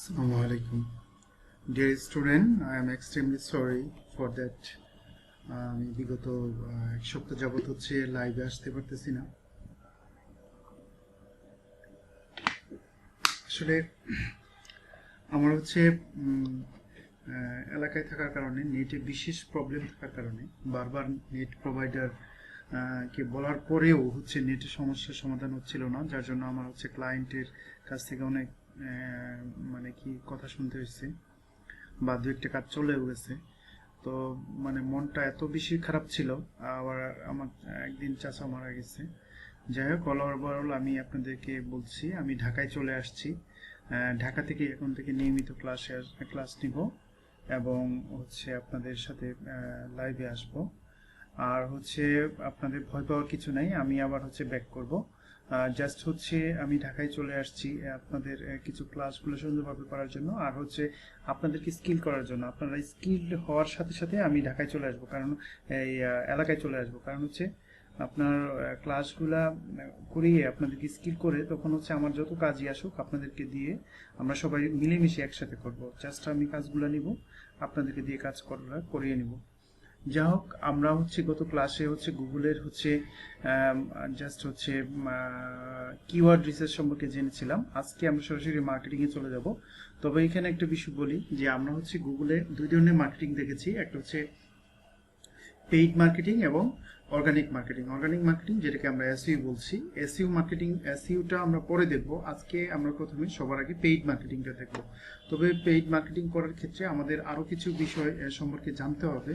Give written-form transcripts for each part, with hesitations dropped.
Assalamu alaikum. Dear student, I am extremely sorry for that. আমি বিগত এক সপ্তাহ যাবত হচ্ছে লাইভে আসতে পারতেছি না। আসলে আমার হচ্ছে এলাকায় থাকার কারণে নেটে বিশেষ প্রবলেম থাকার কারণে বারবার নেট প্রোভাইডার কে বলার পরেও হচ্ছে নেটের সমস্যার সমাধান হচ্ছিল না, যার জন্য আমার হচ্ছে ক্লায়েন্টের কাছ থেকে অনেক মানে কি কথা শুনতে হয়েছে বা দু একটা কাজ চলেও গেছে। তো মানে মনটা এত বেশি খারাপ ছিল। আবার আমার একদিন চাচা মারা গেছে। যাই হোক, ওভারঅল আমি আপনাদেরকে বলছি আমি ঢাকায় চলে আসছি। ঢাকা থেকে এখন থেকে নিয়মিত ক্লাস নিব এবং হচ্ছে আপনাদের সাথে লাইভে আসব। আর হচ্ছে আপনাদের ভয় পাওয়ার কিছু নাই, আমি আবার হচ্ছে ব্যাক করব। জাস্ট হচ্ছে আমি ঢাকায় চলে আসছি আপনাদের কিছু ক্লাসগুলো সুন্দরভাবে করার জন্য, আর হচ্ছে আপনাদেরকে স্কিল করার জন্য। আপনারা স্কিল হওয়ার সাথে সাথে আমি ঢাকায় চলে আসবো, কারণ এই এলাকায় চলে আসবো, কারণ হচ্ছে আপনার ক্লাসগুলা করিয়ে আপনাদেরকে স্কিল করে তখন হচ্ছে আমার যত কাজই আসুক আপনাদেরকে দিয়ে আমরা সবাই মিলেমিশে একসাথে করব। জাস্ট আমি কাজগুলো নিব, আপনাদেরকে দিয়ে কাজ করিয়ে নিব। যা হোক, আমরা হচ্ছে গত ক্লাসে হচ্ছে গুগলের হচ্ছে জাস্ট হচ্ছে কিওয়ার্ড রিসার্চ সম্পর্কে জেনেছিলাম। আজকে আমরা সরাসরি মার্কেটিংয়ে চলে যাব। তবে এখানে একটা বিষয় বলি যে আমরা হচ্ছে গুগলে দুই ধরনের মার্কেটিং দেখেছি। একটা হচ্ছে পেইড মার্কেটিং এবং অর্গানিক মার্কেটিং যেটাকে আমরা এসইউ বলছি। এসইউ মার্কেটিং, এসইউটা আমরা পরে দেখব। আজকে আমরা প্রথমে সবার আগে পেইড মার্কেটিংটা দেখব। তবে পেইড মার্কেটিং করার ক্ষেত্রে আমাদের আরও কিছু বিষয় সম্পর্কে জানতে হবে।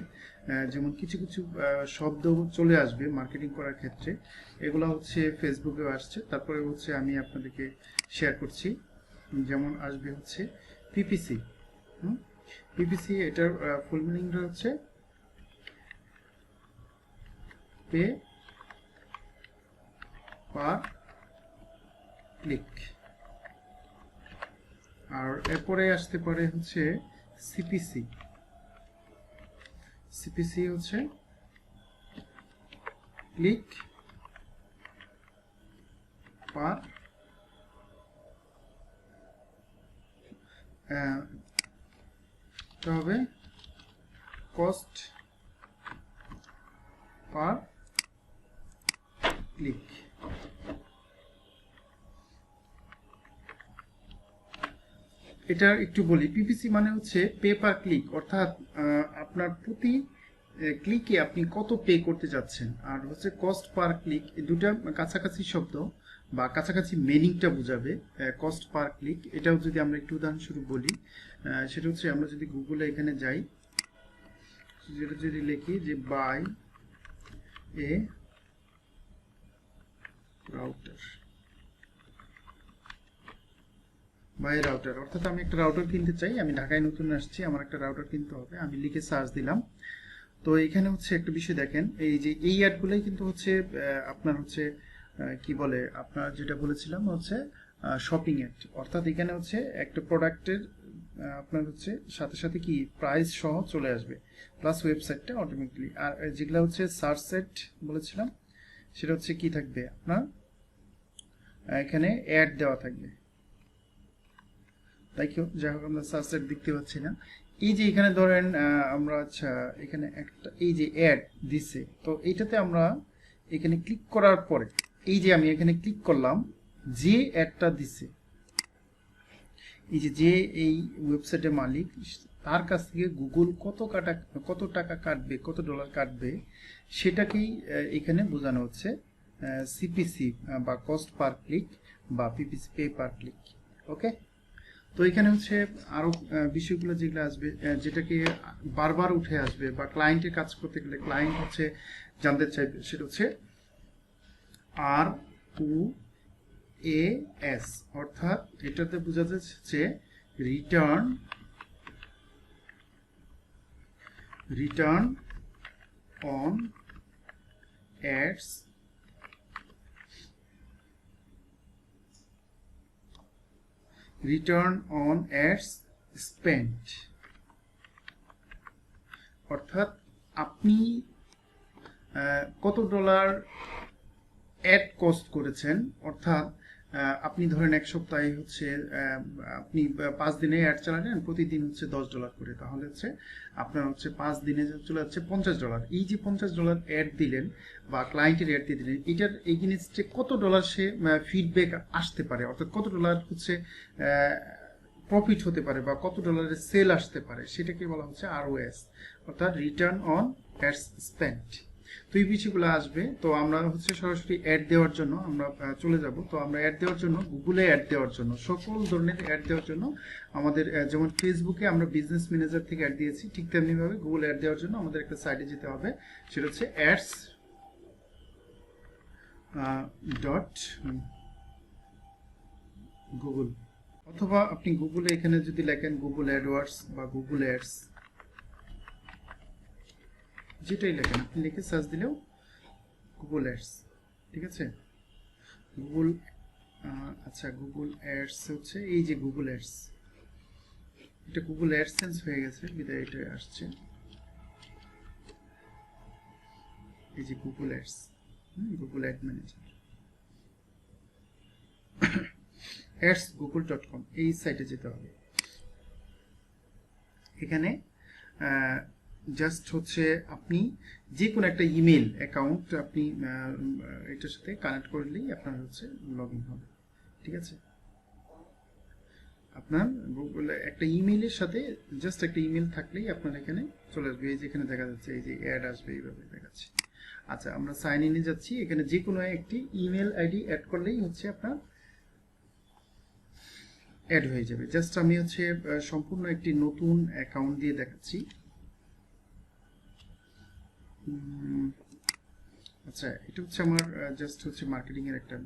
যেমন কিছু কিছু শব্দ চলে আসবে মার্কেটিং করার ক্ষেত্রে, এগুলো হচ্ছে ফেসবুকেও আসছে, তারপরে হচ্ছে আমি আপনাদেরকে শেয়ার করছি। যেমন আসবে হচ্ছে পিপিসি। পিপিসি এটার ফুল মিনিংটা হচ্ছে পে পার ক্লিক। আর এরপরে আসতে পারে হচ্ছে সিপিসি। সিপিসি হচ্ছে ক্লিক পার হবে কস্ট পার ক্লিক। এটা একটু বলি, পিপিসি মানে হচ্ছে পে পার ক্লিক, অর্থাৎ আপনার প্রতি ক্লিকে আপনি কত পে করতে যাচ্ছেন। আর হচ্ছে কস্ট পার ক্লিক, এই দুটা কাছাকাছি শব্দ বা কাছাকাছি মিনিংটা বোঝাবে। কস্ট পার ক্লিক এটাও যদি আমরা একটু উদাহরণস্বরূপ বলি, সেটা হচ্ছে আমরা যদি গুগলে এখানে যাই, যেটা যদি লিখি যে by a router, by router, অর্থাৎ আমি একটা রাউটার কিনতে চাই, আমি ঢাকায় নতুন আসছি, আমার একটা রাউটার কিনতে হবে, আমি লিখে সার্চ দিলাম। তো এখানে হচ্ছে একটা বিষয় দেখেন, এই যে এই অ্যাডগুলোই কিন্তু হচ্ছে আপনার হচ্ছে কি বলে, আপনার যেটা বলেছিলাম হচ্ছে শপিং অ্যাড। অর্থাৎ এখানে হচ্ছে একটা প্রোডাক্টের আপনার হচ্ছে সাথে সাথে কি প্রাইস সহ চলে আসবে, প্লাস ওয়েবসাইটটা অটোমেটিকলি। আর যেগুলো হচ্ছে সার্চ সেট বলেছিলাম, সেটা হচ্ছে কি থাকবে, আপনার এখানে অ্যাড দেওয়া থাকবে। তাই কেউ যাই হোক, আমরা সার্চ সেট দেখতে পাচ্ছি না। এই যে এখানে ধরেন আমরা আচ্ছা এখানে একটা এই যে অ্যাড দিছে, তো এইটাতে আমরা এখানে ক্লিক করার পরে এই যে আমি এখানে ক্লিক করলাম, যে অ্যাডটা দিছে, এই যে এই ওয়েবসাইটের মালিক, তার কাছ থেকে গুগল কত টাকা কাটবে, কত ডলার কাটবে, সেটাকেই এখানে বোঝানো হচ্ছে সিপিসি বা কস্ট পার ক্লিক বা পিপিসি পে পার ক্লিক। ওকে, তো এখানে হচ্ছে আরো বিষয়গুলো যেগুলো আসবে, যেটাকে বারবার উঠে আসবে বা ক্লায়েন্টের কাজ করতে গেলে ক্লায়েন্ট হচ্ছে জানতে চাইবে, সেটা হচ্ছে আর ও এ এস, অর্থাৎ এটাতে বোঝা যাচ্ছে return on ads return on ads spent. অর্থাৎ আপনি কত ডলার অ্যাড কস্ট করেছেন, অর্থাৎ আপনি ধরেন এক সপ্তাহে হচ্ছে আপনি 5 দিনে অ্যাড চালালেন, প্রতিদিন হচ্ছে $10 করে, তাহলে হচ্ছে আপনার হচ্ছে 5 দিনে চলে যাচ্ছে $50। এই যে $50 অ্যাড দিলেন বা ক্লায়েন্টের অ্যাড দিয়ে দিলেন, এটার এগেইনস্টে কত ডলার সে ফিডব্যাক আসতে পারে, অর্থাৎ কত ডলার হচ্ছে প্রফিট হতে পারে বা কত ডলারের সেল আসতে পারে, সেটাকে বলা হচ্ছে ROAS, অর্থাৎ রিটার্ন অন অ্যাডস স্পেন্ট। তো এই বিষয়গুলো আসবে। তো আমরা হচ্ছে সরাসরি অ্যাড দেওয়ার জন্য আমরা চলে যাব। তো আমরা অ্যাড দেওয়ার জন্য, গুগলে অ্যাড দেওয়ার জন্য, সকল ধরনের অ্যাড দেওয়ার জন্য আমাদের যেমন ফেসবুকে আমরা বিজনেস ম্যানেজার থেকে অ্যাড দিয়েছি, ঠিক তেমনিভাবে গুগলে অ্যাড দেওয়ার জন্য আমাদের একটা সাইটে যেতে হবে, সেটা হচ্ছে অ্যাডস ডট গুগল, অথবা আপনি গুগলে এখানে যদি লেখেন গুগল অ্যাডওয়ার্ডস বা গুগল অ্যাডস, যেটাই লেখেন আপনি লিখে সার্চ দিলেও গুগল অ্যাডস, ঠিক আছে। গুগল আচ্ছা, গুগল অ্যাডস হচ্ছে এই যে গুগল অ্যাডস, এটা গুগল অ্যাডসেন্স হয়ে গেছে বিদায় এটা আসছে, এই যে Google ads, Google ad manager, ads.google.com, এই সাইটে যেতে হবে। এখানে জাস্ট হচ্ছে আপনি যে কোনো একটা ইমেল অ্যাকাউন্ট আপনি এটার সাথে কানেক্ট করলেই আপনার হচ্ছে লগ ইন হবে, ঠিক আছে। আপনার গুগল একটা ইমেইলের সাথে জাস্ট একটা ইমেল থাকলেই আপনার এখানে চলে আসবে। এই যে এখানে দেখা যাচ্ছে এই যে অ্যাড আসবে, এইভাবে দেখাচ্ছে। আচ্ছা, আমরা সাইন ইনে যাচ্ছি। এখানে যে কোনো একটি ইমেল আইডি অ্যাড করলেই হচ্ছে আপনার অ্যাড হয়ে যাবে। জাস্ট আমি হচ্ছে সম্পূর্ণ একটি নতুন অ্যাকাউন্ট দিয়ে দেখাচ্ছি। আচ্ছা, এটা হচ্ছে আমার জাস্ট হচ্ছে মার্কেটিং এর একটা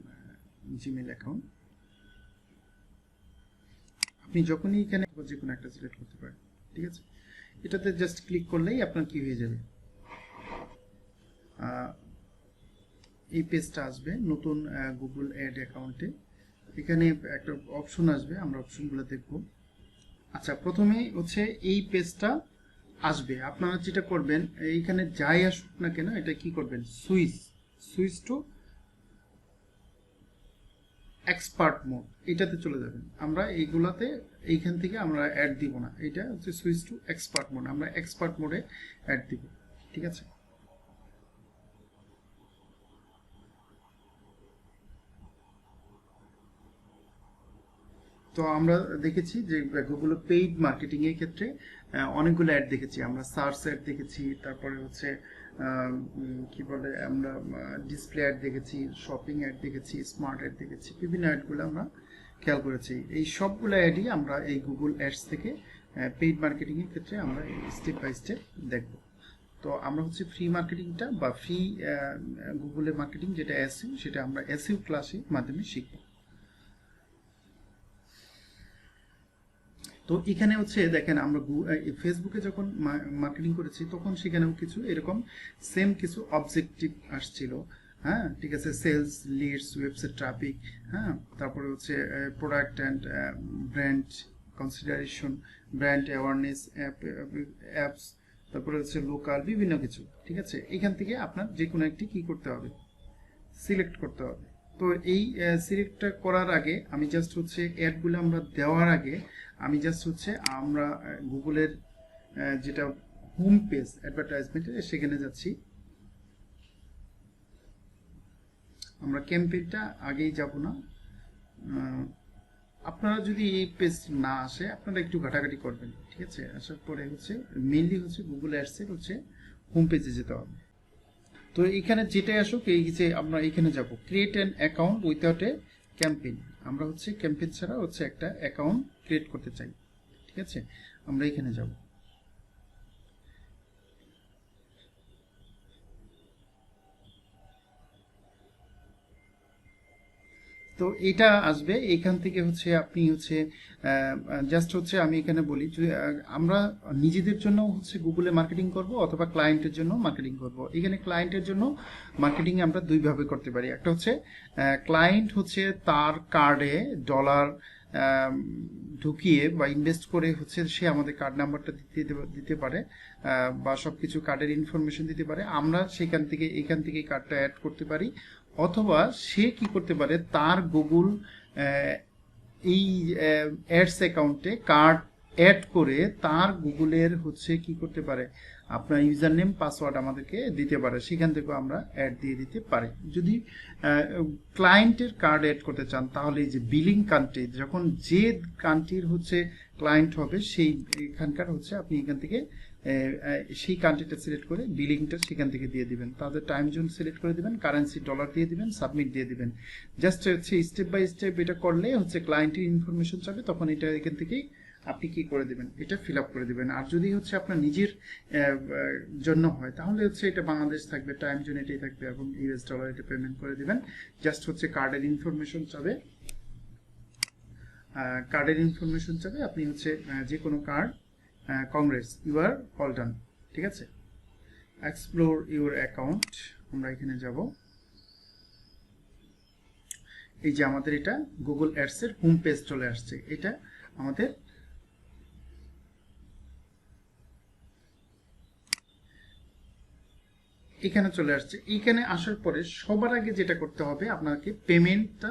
জিমেল অ্যাকাউন্ট। আপনি যখনই এখানে যে কোনো একটা সিলেক্ট করতে পারেন, ঠিক আছে। এটাতে জাস্ট ক্লিক করলেই আপনার কি হয়ে যাবে, এই পেজটা আসবে নতুন গুগল অ্যাড অ্যাকাউন্টে। এখানে একটা অপশন আসবে, আমরা অপশনগুলো দেখব। আচ্ছা, প্রথমে হচ্ছে এই পেজটা আসবে। আপনারা যেটা করবেন, এইখানে যাই আসুক না কেন, এটা কি করবেন, সুইচ টু এক্সপার্ট মোড, এটাতে চলে যাবেন। আমরা এইগুলাতে এইখান থেকে আমরা অ্যাড দিব না, এটা হচ্ছে সুইচ টু এক্সপার্ট মোড, আমরা এক্সপার্ট মোডে অ্যাড দিব, ঠিক আছে। তো আমরা দেখেছি যে গুগল পেইড মার্কেটিং এর ক্ষেত্রে অনেকগুলো অ্যাড দেখেছি আমরা, সার্চ অ্যাড দেখেছি, তারপরে হচ্ছে কি বলে আমরা ডিসপ্লে অ্যাড দেখেছি, শপিং অ্যাড দেখেছি, স্মার্ট অ্যাড দেখেছি, বিভিন্ন অ্যাডগুলো আমরা খেয়াল করেছি। এই সবগুলো অ্যাডই আমরা এই গুগল অ্যাডস থেকে পেইড মার্কেটিং এর ক্ষেত্রে আমরা স্টেপ বাই স্টেপ দেখব। তো আমরা হচ্ছে ফ্রি মার্কেটিংটা বা ফ্রি গুগলের মার্কেটিং যেটা এসইও, সেটা আমরা এসইও ক্লাসের মাধ্যমে শিখব। তো এখানে হচ্ছে দেখেন, আমরা ফেসবুকে যখন মার্কেটিং করেছি তখন সেখানেও কিছু এরকম সেম কিছু অবজেক্টিভ আসছিল, হ্যাঁ, ঠিক আছে। সেলস, লিডস, ওয়েবসাইট ট্রাফিক, হ্যাঁ, তারপরে হচ্ছে product and brand consideration, brand awareness, apps, তারপরে হচ্ছে লোকাল, বিভিন্ন কিছু, ঠিক আছে। এখান থেকে আপনার যে কোনো একটি কি করতে হবে, সিলেক্ট করতে হবে। তো এই সিলেক্টটা করার আগে আমি জাস্ট হচ্ছে অ্যাডগুলো আমরা দেওয়ার আগে আমি জাস্ট হচ্ছে আমরা গুগলের যেটা হোম পেজ অ্যাডভার্টাইজমেন্টের, সেখানে যাচ্ছি। আমরা ক্যাম্পেইনটা আগেই যাব না। আপনারা যদি এই পেজ না আসে, আপনারা একটু ঘাটাঘাটি করবেন, ঠিক আছে। আসার পরে হচ্ছে মেইনলি হচ্ছে গুগল অ্যাডসের হচ্ছে হোম পেজে যেতে হবে। তো এখানে যেটাই আসুক, এই যে আমরা এখানে যাব create an account without A campaign, আমরা হচ্ছে ক্যাম্পেইন ছাড়া হচ্ছে একটা অ্যাকাউন্ট ক্রিয়েট করতে চাই, ঠিক আছে। আমরা এখানে যাব। তো এটা আসবে, এখান থেকে হচ্ছে আপনি হচ্ছে জাস্ট হচ্ছে আমি এখানে বলি যে আমরা নিজেদের জন্য হচ্ছে গুগলে মার্কেটিং করব অথবা ক্লায়েন্টের জন্য মার্কেটিং করব। এখানে ক্লায়েন্টের জন্য মার্কেটিং আমরা দুইভাবে করতে পারি। একটা হচ্ছে ক্লায়েন্ট হচ্ছে তার কার্ডে ডলার ঢুকিয়ে বা ইনভেস্ট করে হচ্ছে সে আমাদের কার্ড নাম্বারটা দিতে পারে বা সব কিছু কার্ডের ইনফরমেশন দিতে পারে, আমরা সেখান থেকে এখান থেকে কার্ডটা অ্যাড করতে পারি। অথবা সে কি করতে পারে, তার গুগল এই অ্যাডস অ্যাকাউন্টে কার্ড অ্যাড করে তার গুগলের হচ্ছে কি করতে পারে, আপনার ইউজার নেম পাসওয়ার্ড আমাদেরকে দিতে পারে, সেখান থেকেও আমরা অ্যাড দিয়ে দিতে পারি। যদি ক্লায়েন্টের কার্ড অ্যাড করতে চান তাহলে এই যে বিলিং কান্ট্রি, যখন যে কান্ট্রির হচ্ছে ক্লায়েন্ট হবে সেই এখানকার হচ্ছে আপনি এখান থেকে সেই কান্ট্রিটা সিলেক্ট করে বিলিংটা সেখান থেকে দিয়ে দিবেন, তাদের টাইম জোন সিলেক্ট করে দিবেন, কারেন্সি ডলার দিয়ে দিবেন, সাবমিট দিয়ে দিবেন। জাস্ট হচ্ছে স্টেপ বাই স্টেপ এটা করলে হচ্ছে ক্লায়েন্টের ইনফরমেশন চাবে, তখন এটা এখান থেকেই আপনি কি করে দিবেন, এটা ফিল আপ করে দিবেন। আর যদি হচ্ছে আপনার নিজের জন্য হয় তাহলে হচ্ছে এটা বাংলাদেশ থাকবে, টাইম জোন এটাই থাকবে এবং ইউএস ডলার এটা পেমেন্ট করে দিবেন। জাস্ট হচ্ছে কার্ডের ইনফরমেশন চাবে, আপনি হচ্ছে যে কোনো card, congrats you are all done. ঠিক আছে, এক্সপ্লোর ইউর অ্যাকাউন্ট, আমরা এখানে যাব। এই যে আমাদের এটা গুগল অ্যাডসের হোম পেজ চলে আসছে, এটা আমাদের এখানে চলে আসছে। এইখানে আসার পরে সবার আগে যেটা করতে হবে, আপনাকে পেমেন্টটা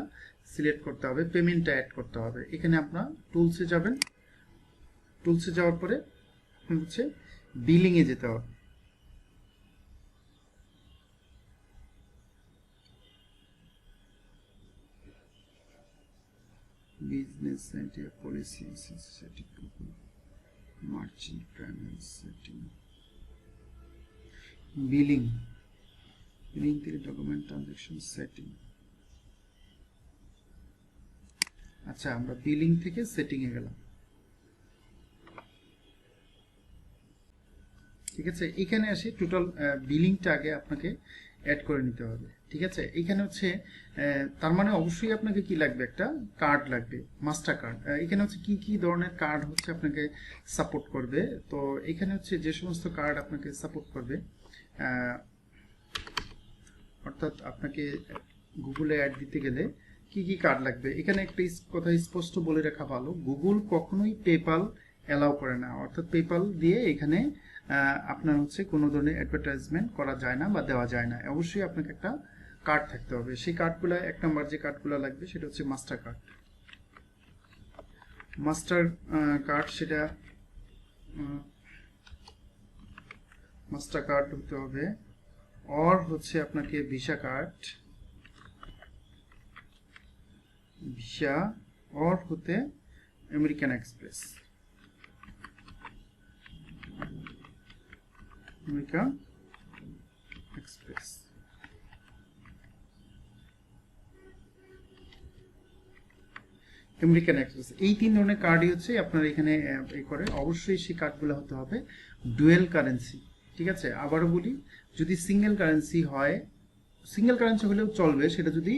সিলেক্ট করতে হবে, পেমেন্টটা অ্যাড করতে হবে। এখানে আপনার টুলসে যাবেন, টুলসে যাওয়ার পরে হচ্ছে বিলিংয়ে যেতে হবে। Business idea policy setting, merchant payment setting, billing থেকে ডকুমেন্ট ট্রানজাকশন সেটিং। আচ্ছা, আমরা বিলিং থেকে সেটিং এ গেলাম। ঠিক আছে, এখানে আসে টোটাল বিলিংটা আগে আপনাকে অ্যাড করে নিতে হবে। ঠিক আছে, এখানে হচ্ছে তার মানে অবশ্যই আপনাকে কি লাগবে, একটা কার্ড লাগবে, মাস্টার কার্ড। এখানে হচ্ছে কি কি ধরনের কার্ড হচ্ছে আপনাকে সাপোর্ট করবে। তো এখানে হচ্ছে যে সমস্ত কার্ড আপনাকে সাপোর্ট করবে, অর্থাৎ আপনাকে গুগলে অ্যাড দিতে গেলে কি কি কার্ড লাগবে, এখানে একটা কথা স্পষ্ট বলে রাখা ভালো, গুগল কখনোই পেপাল অ্যালাউ করে না। অর্থাৎ পেপাল দিয়ে এখানে আপনার হচ্ছে কোনো ধরনের অ্যাডভার্টাইজমেন্ট করা যায় না বা দেওয়া যায় না। অবশ্যই আপনাকে একটা কার্ড থাকতে হবে। সেই কার্ডগুলো, এক নম্বর যে কার্ডগুলো লাগবে সেটা হচ্ছে মাস্টার কার্ড। মাস্টার কার্ড সেটা মাস্টার কার্ড হতে হবে, আর হচ্ছে আপনাকে ভিসা কার্ড, ভিসা और होते American express, American express. American express, এই তিন ধরনের কার্ডই হচ্ছে আপনার এখানে করে। অবশ্যই সেই কার্ডগুলো হতে হবে ডুয়েল কারেন্সি। ঠিক আছে, আবারও বলি, যদি সিঙ্গেল কারেন্সি হয়, সিঙ্গেল কারেন্সি হলেও চলবে, সেটা যদি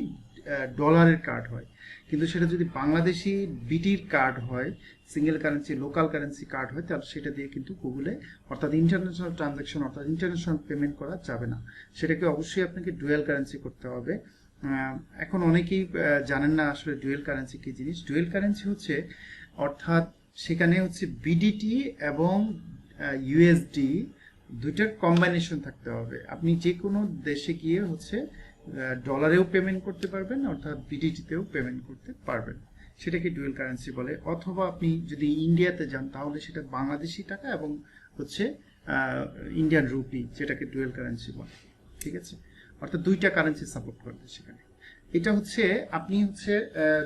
ডলারের কার্ড হয়। কিন্তু সেটা যদি বাংলাদেশি বিটির কার্ড হয়, single currency local currency card হয়, তাহলে সেটা দিয়ে কিন্তু গুগলে অর্থাৎ ইন্টারন্যাশনাল ট্রানজাকশন অর্থাৎ ইন্টারন্যাশনাল পেমেন্ট করা যাবে না। সেটাকে অবশ্যই আপনাকে ডুয়েল কারেন্সি করতে হবে। এখন অনেকেই জানেন না আসলে ডুয়েল কারেন্সি কি জিনিস। ডুয়েল কারেন্সি হচ্ছে অর্থাৎ সেখানে হচ্ছে বিডিটি এবং ইউএসডি দুইটার কম্বাইনেশন থাকতে হবে। আপনি যে কোনো দেশে গিয়ে হচ্ছে ডলারেও পেমেন্ট করতে পারবেন, অর্থাৎ বিডিটিতেও পেমেন্ট করতে পারবেন, সেটাকে ডুয়েল কারেন্সি বলে। অথবা আপনি যদি ইন্ডিয়াতে যান তাহলে সেটা বাংলাদেশি টাকা এবং হচ্ছে ইন্ডিয়ান রুপি, যেটাকে ডুয়েল কারেন্সি বলে। ঠিক আছে, অর্থাৎ দুইটা কারেন্সি সাপোর্ট করবে সেখানে। এটা হচ্ছে আপনি হচ্ছে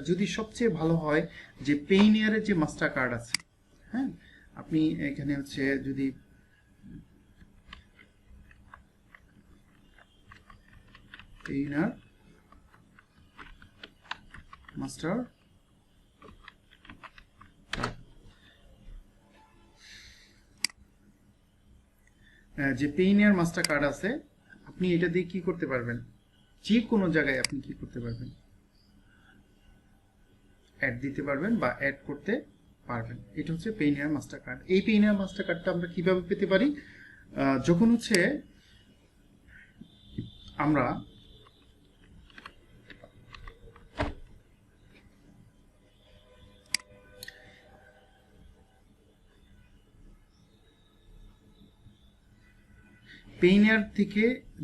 যদি সবচেয়ে ভালো হয় যে পেইনিয়ারের যে মাস্টার কার্ড আছে, হ্যাঁ, আপনি এখানে হচ্ছে যদি পেইনার মাস্টার যে পেইনিয়ার মাস্টার কার্ড আছে, আপনি এটা দিয়ে কি করতে পারবেন, যে কোনো জায়গায় আপনি কি করতে পারবেন, অ্যাড দিতে পারবেন বা অ্যাড করতে পারবেন। এটা হচ্ছে পেইনিয়ার মাস্টার কার্ড। এই পেইনিয়ার মাস্টার কার্ডটা আমরা কিভাবে পেতে পারি, যখন হচ্ছে আমরা পেইনিয়ার থেকে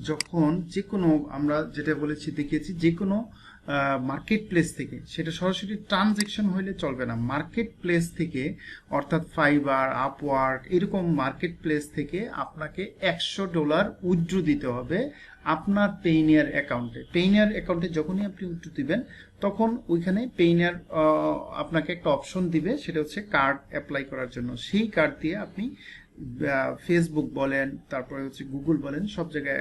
যখন যে কোনো আমরা যেটা বলেছি দেখিয়েছি যে কোনো মার্কেট প্লেস থেকে, সেটা সরাসরি ট্রানজ্যাকশন হইলে চলবে না, মার্কেট প্লেস থেকে অর্থাৎ ফাইবার, আপওয়ার্ক এরকম মার্কেট প্লেস থেকে আপনাকে $100 উইথড্র দিতে হবে আপনার পেইনিয়ার অ্যাকাউন্টে। পেইনিয়ার অ্যাকাউন্টে যখনই আপনি উইথড্র দিবেন তখন ওইখানে পেইনিয়ার আপনাকে একটা অপশন দিবে, সেটা হচ্ছে কার্ড অ্যাপ্লাই করার জন্য। সেই কার্ড দিয়ে আপনি ফেসবুক বলেন, তারপরে হচ্ছে গুগল বলেন, সব জায়গায়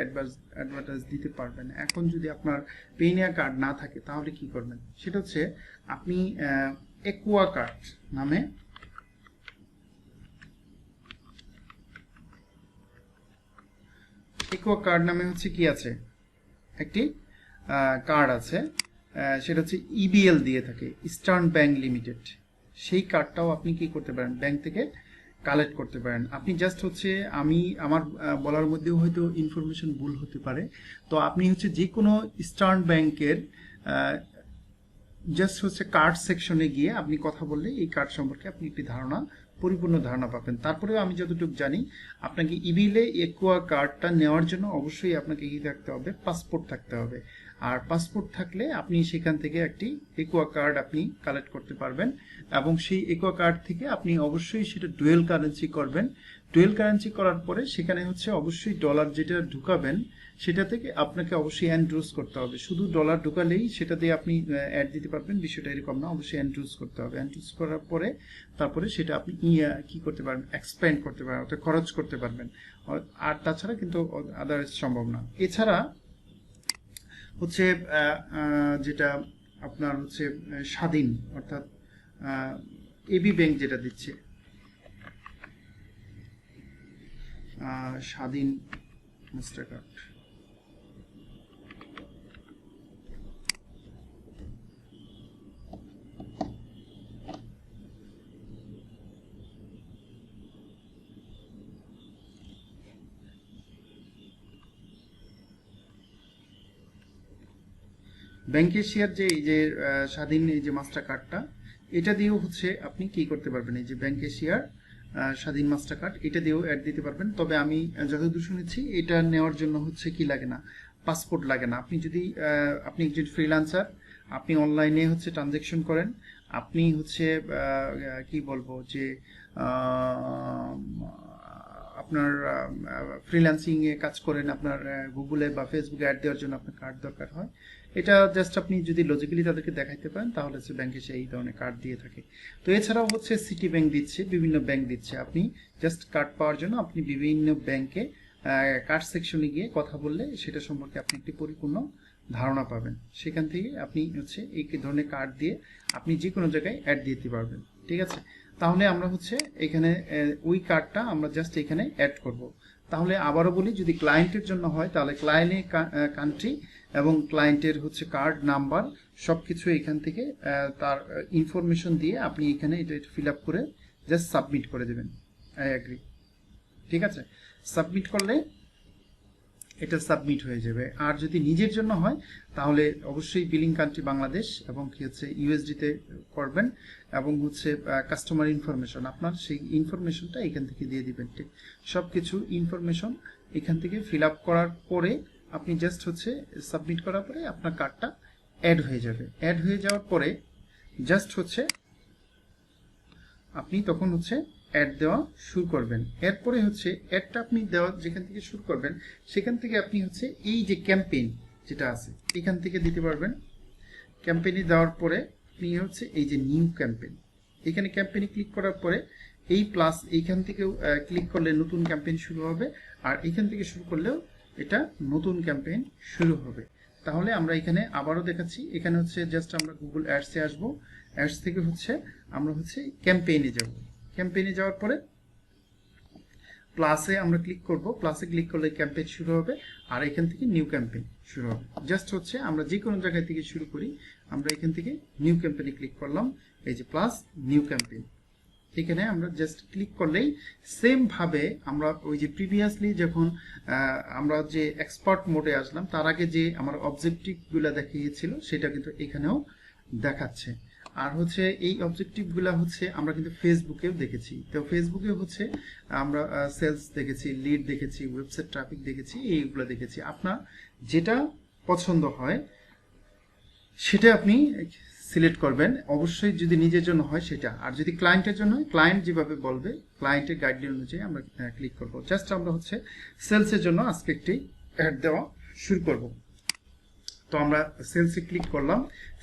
অ্যাডভার্টাইজ দিতে পারবেন। এখন যদি আপনার পেইনিয়ার কার্ড না থাকে তাহলে কি করবেন, সেটা হচ্ছে আপনি একুয়া কার্ড নামে হচ্ছে কি আছে, একটি কার্ড আছে, সেটা হচ্ছে ইবিএল দিয়ে থাকে, ইস্টার্ন ব্যাংক লিমিটেড। সেই কার্ডটাও আপনি কি করতে পারেন, ব্যাংক থেকে কালেক্ট করতে পারেন। আপনি জাস্ট হচ্ছে আমার বলার মধ্যেও হয়তো ইনফরমেশন ভুল হতে পারে, তো আপনি হচ্ছে যে কোনো ইস্টার্ন ব্যাংকের জাস্ট হচ্ছে কার্ড সেকশনে গিয়ে আপনি কথা বললে এই কার্ড সম্পর্কে আপনি একটি পরিপূর্ণ ধারণা পাবেন। তারপরেও আমি যতটুকু জানি আপনাকে ইবিলে একুয়া কার্ডটা নেওয়ার জন্য অবশ্যই আপনাকে কি থাকতে হবে, পাসপোর্ট থাকতে হবে। আর পাসপোর্ট থাকলে আপনি সেখান থেকে একটি একুয়া কার্ড আপনি কালেক্ট করতে পারবেন, এবং সেই একুয়া কার্ড থেকে আপনি অবশ্যই সেটা ডুয়েল কারেন্সি করবেন। ডুয়েল কারেন্সি করার পরে সেখানে হচ্ছে অবশ্যই ডলার যেটা ঢুকাবেন সেটা থেকে আপনাকে অবশ্যই এন্ড্রুজ করতে হবে। শুধু ডলার ঢুকালেই সেটা দিয়ে আপনি অ্যাড দিতে পারবেন, বিষয়টা এরকম না, অবশ্যই এন্ড্রুজ করতে হবে। এন্ড্রুজ করার পরে তারপরে সেটা আপনি কি করতে পারবেন, এক্সপ্যান্ড করতে পারবেন, অর্থাৎ খরচ করতে পারবেন। আর তাছাড়া কিন্তু আদারওয়াইজ সম্ভব না। এছাড়া হচ্ছে যেটা আপনার হচ্ছে স্বাধীন, অর্থাৎ এবি ব্যাংক যেটা দিচ্ছে স্বাধীন মাস্টার কার্ড, ব্যাংকের শেয়ার যে এই যে স্বাধীন এই যে মাস্টার কার্ডটা, এটা দিয়েও হচ্ছে আপনি কি করতে পারবেন, এই যে ব্যাংকের শেয়ার স্বাধীন মাস্টার কার্ড, এটা দিয়েও অ্যাড দিতে পারবেন। তবে আমি যতদূর শুনেছি এটা নেওয়ার জন্য হচ্ছে কি লাগে না, পাসপোর্ট লাগে না। আপনি একজন ফ্রিল্যান্সার, আপনি অনলাইনে হচ্ছে ট্রানজ্যাকশন করেন, আপনি হচ্ছে কি বলবো যে আপনার ফ্রিল্যান্সিং এ কাজ করেন, আপনার গুগলে বা ফেসবুকে অ্যাড দেওয়ার জন্য আপনার কার্ড দরকার হয়, এটা জাস্ট আপনি যদি লজিক্যালি তাদেরকে দেখাইতে পারেন তাহলে হচ্ছে ব্যাংকে সেই ধরনের কার্ড দিয়ে থাকে। তো এছাড়াও হচ্ছে সিটি ব্যাংক দিচ্ছে, বিভিন্ন ব্যাংক দিচ্ছে। আপনি জাস্ট কার্ড পাওয়ার জন্য আপনি বিভিন্ন ব্যাংকে কার্ড সেকশনে গিয়ে কথা বললে সেটা সম্পর্কে আপনি একটি পরিপূর্ণ ধারণা পাবেন। সেখান থেকে আপনি হচ্ছে এই ধরনের কার্ড দিয়ে আপনি যে কোনো জায়গায় অ্যাড দিতে পারবেন। ঠিক আছে, তাহলে আমরা হচ্ছে এখানে ওই কার্ডটা আমরা জাস্ট এখানে অ্যাড করব। তাহলে আবারও বলি, যদি ক্লায়েন্টের জন্য হয় তাহলে ক্লায়েন্টের কান্ট্রি এবং ক্লায়েন্টের হচ্ছে কার্ড নাম্বার সব কিছু এখান থেকে তার ইনফরমেশন দিয়ে আপনি এখানে এটা ফিল আপ করে জাস্ট সাবমিট করে দেবেন, আই অ্যাগ্রি। ঠিক আছে, সাবমিট করলে এটা সাবমিট হয়ে যাবে। আর যদি নিজের জন্য হয় তাহলে অবশ্যই বিলিং কান্ট্রি বাংলাদেশ এবং কি হচ্ছে ইউএসডিতে করবেন, এবং হচ্ছে কাস্টমার ইনফরমেশন আপনার সেই ইনফরমেশনটা এখান থেকে দিয়ে দিবেন। ঠিক সব কিছু ইনফরমেশন এখান থেকে ফিল আপ করার পরে আপনি জাস্ট হচ্ছে সাবমিট করার পরে আপনার কার্ডটা অ্যাড হয়ে যাবে। অ্যাড হয়ে যাওয়ার পরে জাস্ট হচ্ছে আপনি তখন হচ্ছে অ্যাড দেওয়া শুরু করবেন। এরপরে হচ্ছে অ্যাডটা আপনি দেওয়া যেখান থেকে শুরু করবেন সেখান থেকে আপনি হচ্ছে এই যে ক্যাম্পেইন যেটা আছে এখান থেকে দিতে পারবেন। ক্যাম্পেইনে দেওয়ার পরে আপনি হচ্ছে এই যে নিউ ক্যাম্পেইন, এখানে ক্যাম্পেইনে ক্লিক করার পরে এই প্লাস এইখান থেকেও ক্লিক করলে নতুন ক্যাম্পেইন শুরু হবে, আর এখান থেকে শুরু করলেও এটা নতুন ক্যাম্পেইন শুরু হবে। তাহলে আমরা এখানে আবারও দেখাচ্ছি, এখানে হচ্ছে জাস্ট আমরা গুগল অ্যাডসে আসবো, অ্যাডস থেকে হচ্ছে আমরা হচ্ছে ক্যাম্পেইনে যাব। ক্যাম্পেইনে যাওয়ার পরে প্লাসে আমরা ক্লিক করব, প্লাসে ক্লিক করলে ক্যাম্পেইন শুরু হবে, আর এখান থেকে নিউ ক্যাম্পেইন শুরু হবে। জাস্ট হচ্ছে আমরা যে কোনো জায়গা থেকে শুরু করি, আমরা এখান থেকে নিউ ক্যাম্পেইনে ক্লিক করলাম, এই যে প্লাস নিউ ক্যাম্পেইন, এখানে আমরা জাস্ট ক্লিক করলেই সেম ভাবে আমরা ওই যে প্রিভিয়াসলি যখন আমরা যে এক্সপার্ট মোডে আসলাম তার আগে যে আমার অবজেক্টিভগুলো দেখিয়েছিল সেটা কিন্তু এখানেও দেখাচ্ছে। আর হচ্ছে এই অবজেক্টিভগুলো হচ্ছে আমরা কিন্তু ফেসবুকেও দেখেছি। তো ফেসবুকে হচ্ছে আমরা সেলস দেখেছি, লিড দেখেছি, ওয়েবসাইট ট্রাফিক দেখেছি, এইগুলো দেখেছি। আপনার যেটা পছন্দ হয় সেটা আপনি সিলেক্ট করবেন, অবশ্যই যদি নিজের জন্য হয় সেটা। আর যদি ক্লায়েন্টের জন্য হয়, ক্লায়েন্ট যেভাবে বলবে ক্লায়েন্টের গাইডলাইন অনুযায়ী আমরা ক্লিক করব। জাস্ট আমরা হচ্ছে সেলসের জন্য আজকে একটি অ্যাড দেওয়া শুরু করব। তো আমরা সেলসে ক্লিক করলাম।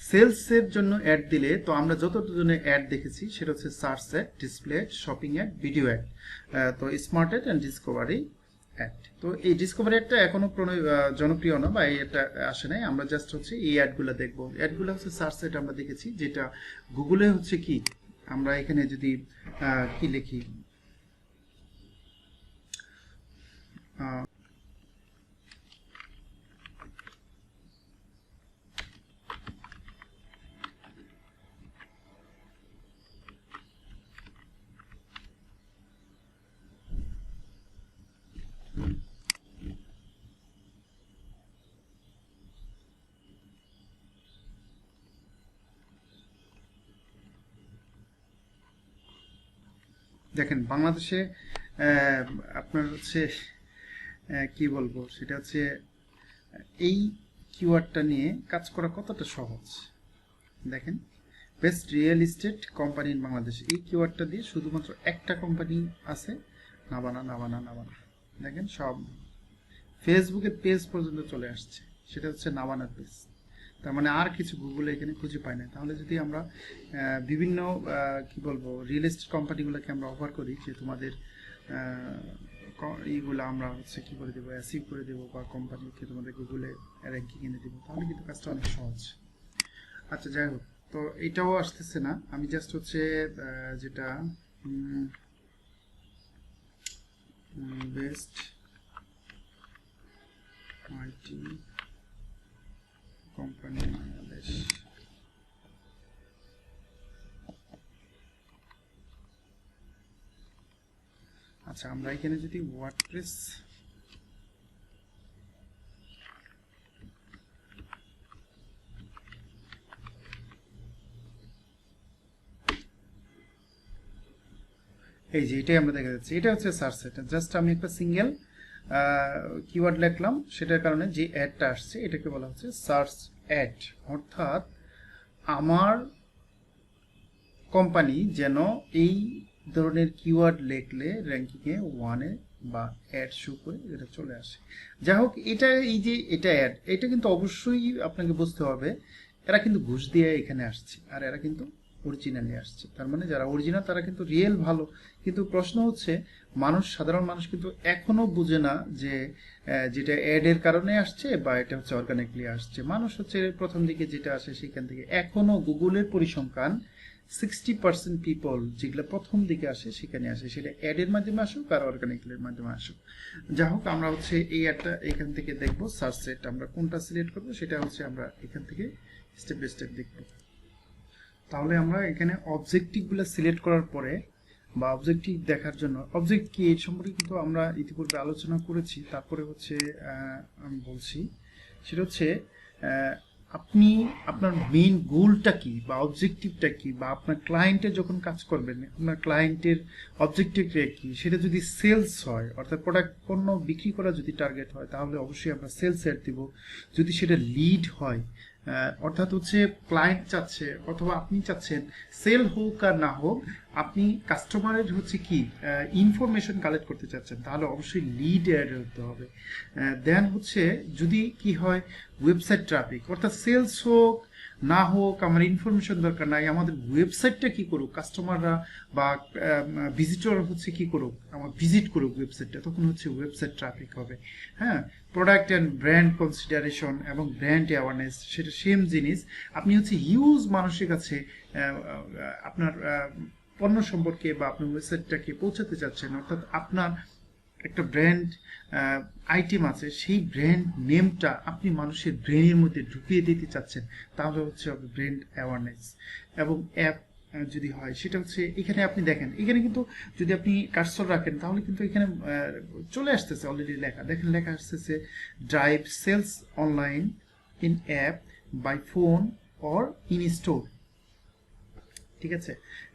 সেলসের জন্য অ্যাড দিলে তো আমরা যত জনের অ্যাড দেখেছি সেটা হচ্ছে search ad, display ad, shopping ad, video ad, তো smart ad and discovery ad. তো এই ডিসকভারি অ্যাডটা এখনো জনপ্রিয় না বা এটা আসে নাই। আমরা জাস্ট হচ্ছে এই অ্যাডগুলো দেখবো। অ্যাডগুলো হচ্ছে সার্চ অ্যাড আমরা দেখেছি, যেটা গুগলে হচ্ছে কি আমরা এখানে যদি কি লিখি দেখেন বাংলাদেশে আপনার হচ্ছে কি বলবো, সেটা হচ্ছে এই কিওয়ার্ডটা নিয়ে কাজ করা কতটা সহজ। দেখেন best real estate company in Bangladesh, এই কিওয়ার্ডটা দিয়ে শুধুমাত্র একটা কোম্পানি আছে, নাবানা নাবানা নাবানা। দেখেন সব ফেসবুকের পেজ পর্যন্ত চলে আসছে, সেটা হচ্ছে নাবানার পেজ। তার মানে আর কিছু গুগলে এখানে খুঁজে পাই না। তাহলে যদি আমরা বিভিন্ন কি বলবো রিয়েল এস্টেট কোম্পানিগুলোকে আমরা অফার করি যে তোমাদের এইগুলো আমরা হচ্ছে কি করে দেবো, অ্যাসিভ করে দেবো, বা কোম্পানিকে তোমাদের গুগলে র্যাঙ্কিং এনে দেবো, তাহলে কিন্তু কাজটা অনেক সহজ। আচ্ছা যাই হোক, তো এটাও আসতেছে না। আমি জাস্ট হচ্ছে যেটা বেস্ট আইটি কোম্পানি বাংলাদেশ, আচ্ছা আমরা এখানে যদি ওয়ার্ডপ্রেস এই যে এটাই আমরা দেখা যাচ্ছে, এটা হচ্ছে সার্চ সেট। জাস্ট আমি একটা সিঙ্গেল কিওয়ার্ড লিখলাম, সেটার কারণে যে অ্যাডটা আসছে এটাকে বলা হচ্ছে সার্চ অ্যাড। অর্থাৎ আমার কোম্পানি যেন এই ধরনের কিওয়ার্ড লিখলে র্যাঙ্কিংয়ে 1-এ বা অ্যাড শো করে এটা চলে আসে। যাই হোক, এটা এই যে এটা অ্যাড, এটা কিন্তু অবশ্যই আপনাকে বুঝতে হবে এরা কিন্তু ঘুষ দিয়ে এখানে আসছে, আর এরা কিন্তু অরিজিনালি আসছে। তার মানে যারা অরিজিনাল তারা কিন্তু রিয়েল ভালো। কিন্তু প্রশ্ন হচ্ছে সাধারণ মানুষ কিন্তু এখনো বুঝে না যে যেটা অ্যাডের কারণে আসছে বা এটা হচ্ছে অর্গানিকলি আসছে। মানুষ হচ্ছে প্রথম দিকে যেটা আসে সেখান থেকে, এখনো গুগলের পরিসংখ্যান 60% পিপল যেগুলো প্রথম দিকে আসে সেখানে আসে, সেটা অ্যাডের মাধ্যমে আসুক আর অর্গানিকের মাধ্যমে আসুক। যাই হোক, আমরা হচ্ছে এই অ্যাডটা এখান থেকে দেখবো। সার্চ সেট আমরা কোনটা সিলেক্ট করবো সেটা হচ্ছে আমরা এখান থেকে স্টেপ বাই স্টেপ দেখবো। তাহলে আমরা এখানে অবজেক্টিভগুলো সিলেক্ট করার পরে বা অবজেক্টিভ দেখার জন্য, অবজেক্ট কি এই সম্পর্কে কিন্তু আমরা ইতিপূর্বে আলোচনা করেছি। তারপরে হচ্ছে আমি বলছি সেটা হচ্ছে আপনি আপনার মেইন গোলটা কি বা অবজেক্টিভটা কি, বা আপনার ক্লায়েন্টের যখন কাজ করবেন আপনার ক্লায়েন্টের অবজেক্টিভটা কি। সেটা যদি সেলস হয়, অর্থাৎ প্রোডাক্ট পণ্য বিক্রি করা যদি টার্গেট হয়, তাহলে অবশ্যই আমরা সেলস অ্যাড দিব। যদি সেটা লিড হয়, অর্থাৎ হচ্ছে ক্লায়েন্ট চাচ্ছে অথবা আপনি চাচ্ছেন সেল হোক আর না হোক, আপনি কাস্টমারের হচ্ছে কি ইনফরমেশন কালেক্ট করতে চাচ্ছেন, তাহলে অবশ্যই লিড অ্যাড হতে হবে। দেন হচ্ছে যদি কি হয় ওয়েবসাইট ট্রাফিক, অর্থাৎ সেলস হোক না হোক আমার ইনফরমেশন দরকার নাই, আমাদের ওয়েবসাইটটা কি করুক, কাস্টমাররা বা ভিজিটর হচ্ছে কি করুক, আমার ভিজিট করুক ওয়েবসাইটটা, তখন হচ্ছে ওয়েবসাইট ট্রাফিক হবে। হ্যাঁ, প্রোডাক্ট অ্যান্ড ব্র্যান্ড কনসিডারেশন এবং ব্র্যান্ড অ্যাওয়ারনেস সেটা সেম জিনিস। আপনি হচ্ছে হিউজ মানুষের কাছে আপনার পণ্য সম্পর্কে বা আপনার ওয়েবসাইটটাকে পৌঁছাতে চাচ্ছেন, অর্থাৎ আপনার একটা ব্র্যান্ড আইটেম আছে, সেই ব্র্যান্ড নেমটা আপনি মানুষের ব্রেনের মধ্যে ঢুকিয়ে দিতে চাচ্ছেন, তাহলে হচ্ছে ব্র্যান্ড অ্যাওয়ারনেস। এবং অ্যাপ যদি হয় সেটা হচ্ছে এখানে আপনি দেখেন, এখানে কিন্তু যদি আপনি কার্সর রাখেন তাহলে কিন্তু এখানে চলে আসতেছে অলরেডি লেখা, দেখেন লেখা আসতেছে drive sales online in app by phone or in store. ঠিক আছে।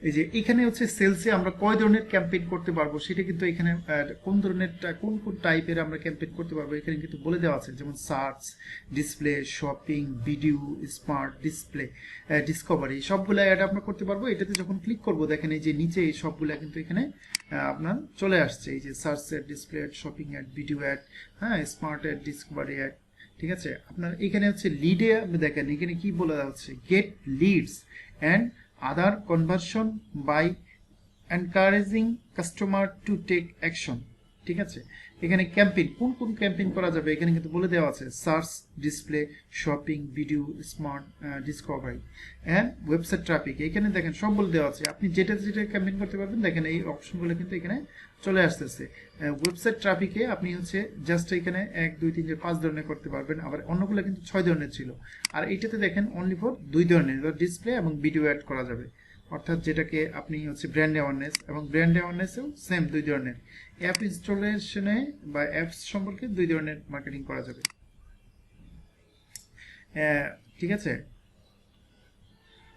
এই যে এখানে হচ্ছে সেলসে আমরা কয় ধরনের ক্যাম্পেইন করতে পারবো সেটা কিন্তু এখানে কোন ধরনের কোন কোন টাইপের আমরা ক্যাম্পেইন করতে পারবো এখানে কিন্তু বলে দেওয়া আছে, যেমন search, display, shopping, video, smart display, Discovery, সবগুলো অ্যাড আমরা করতে পারবো। এটাতে যখন ক্লিক করব দেখেন এই যে নিচে এই সবগুলা কিন্তু এখানে আপনার চলে আসছে, এই যে search ad, display ad, shopping ad, video ad, হ্যাঁ, স্মার্ট অ্যাড, ডিসকভারি অ্যাড। ঠিক আছে, আপনার এখানে হচ্ছে লিডে দেখেন এখানে কি বলে দেওয়া হচ্ছে, get leads and other conversion by encouraging customer to take action. ঠিক আছে, এখানে ক্যাম্পেইন কোন কোন ক্যাম্পেইন করা যাবে এখানে কিন্তু বলে দেওয়া আছে, search, display, shopping, video, smart Discovery and website traffic. এখানে দেখেন সব বলে দেওয়া আছে, আপনি যেটা যেটা ক্যাম্পেইন করতে পারবেন দেখেন এই অপশনগুলো কিন্তু এখানে চলে আসতেছে। ওয়েবসাইট ট্রাফিকে আপনি হচ্ছে জাস্ট এখানে 1 2 3 4 5 ধরনের করতে পারবেন, আবার অন্যগুলো কিন্তু 6 ধরনের ছিল। আর এটাতে দেখেন অনলি ফর 2 ধরনের, ডিসপ্লে এবং ভিডিও অ্যাড করা যাবে, অর্থাৎ যেটাকে আপনি হচ্ছে ব্র্যান্ড অ্যাওয়ারনেস, এবং ব্র্যান্ড অ্যাওয়ারনেসেও সেম 2 ধরনের। অ্যাপ ইনস্টলেশনে বা অ্যাপস সম্পর্কে 2 ধরনের মার্কেটিং করা যাবে। ঠিক আছে,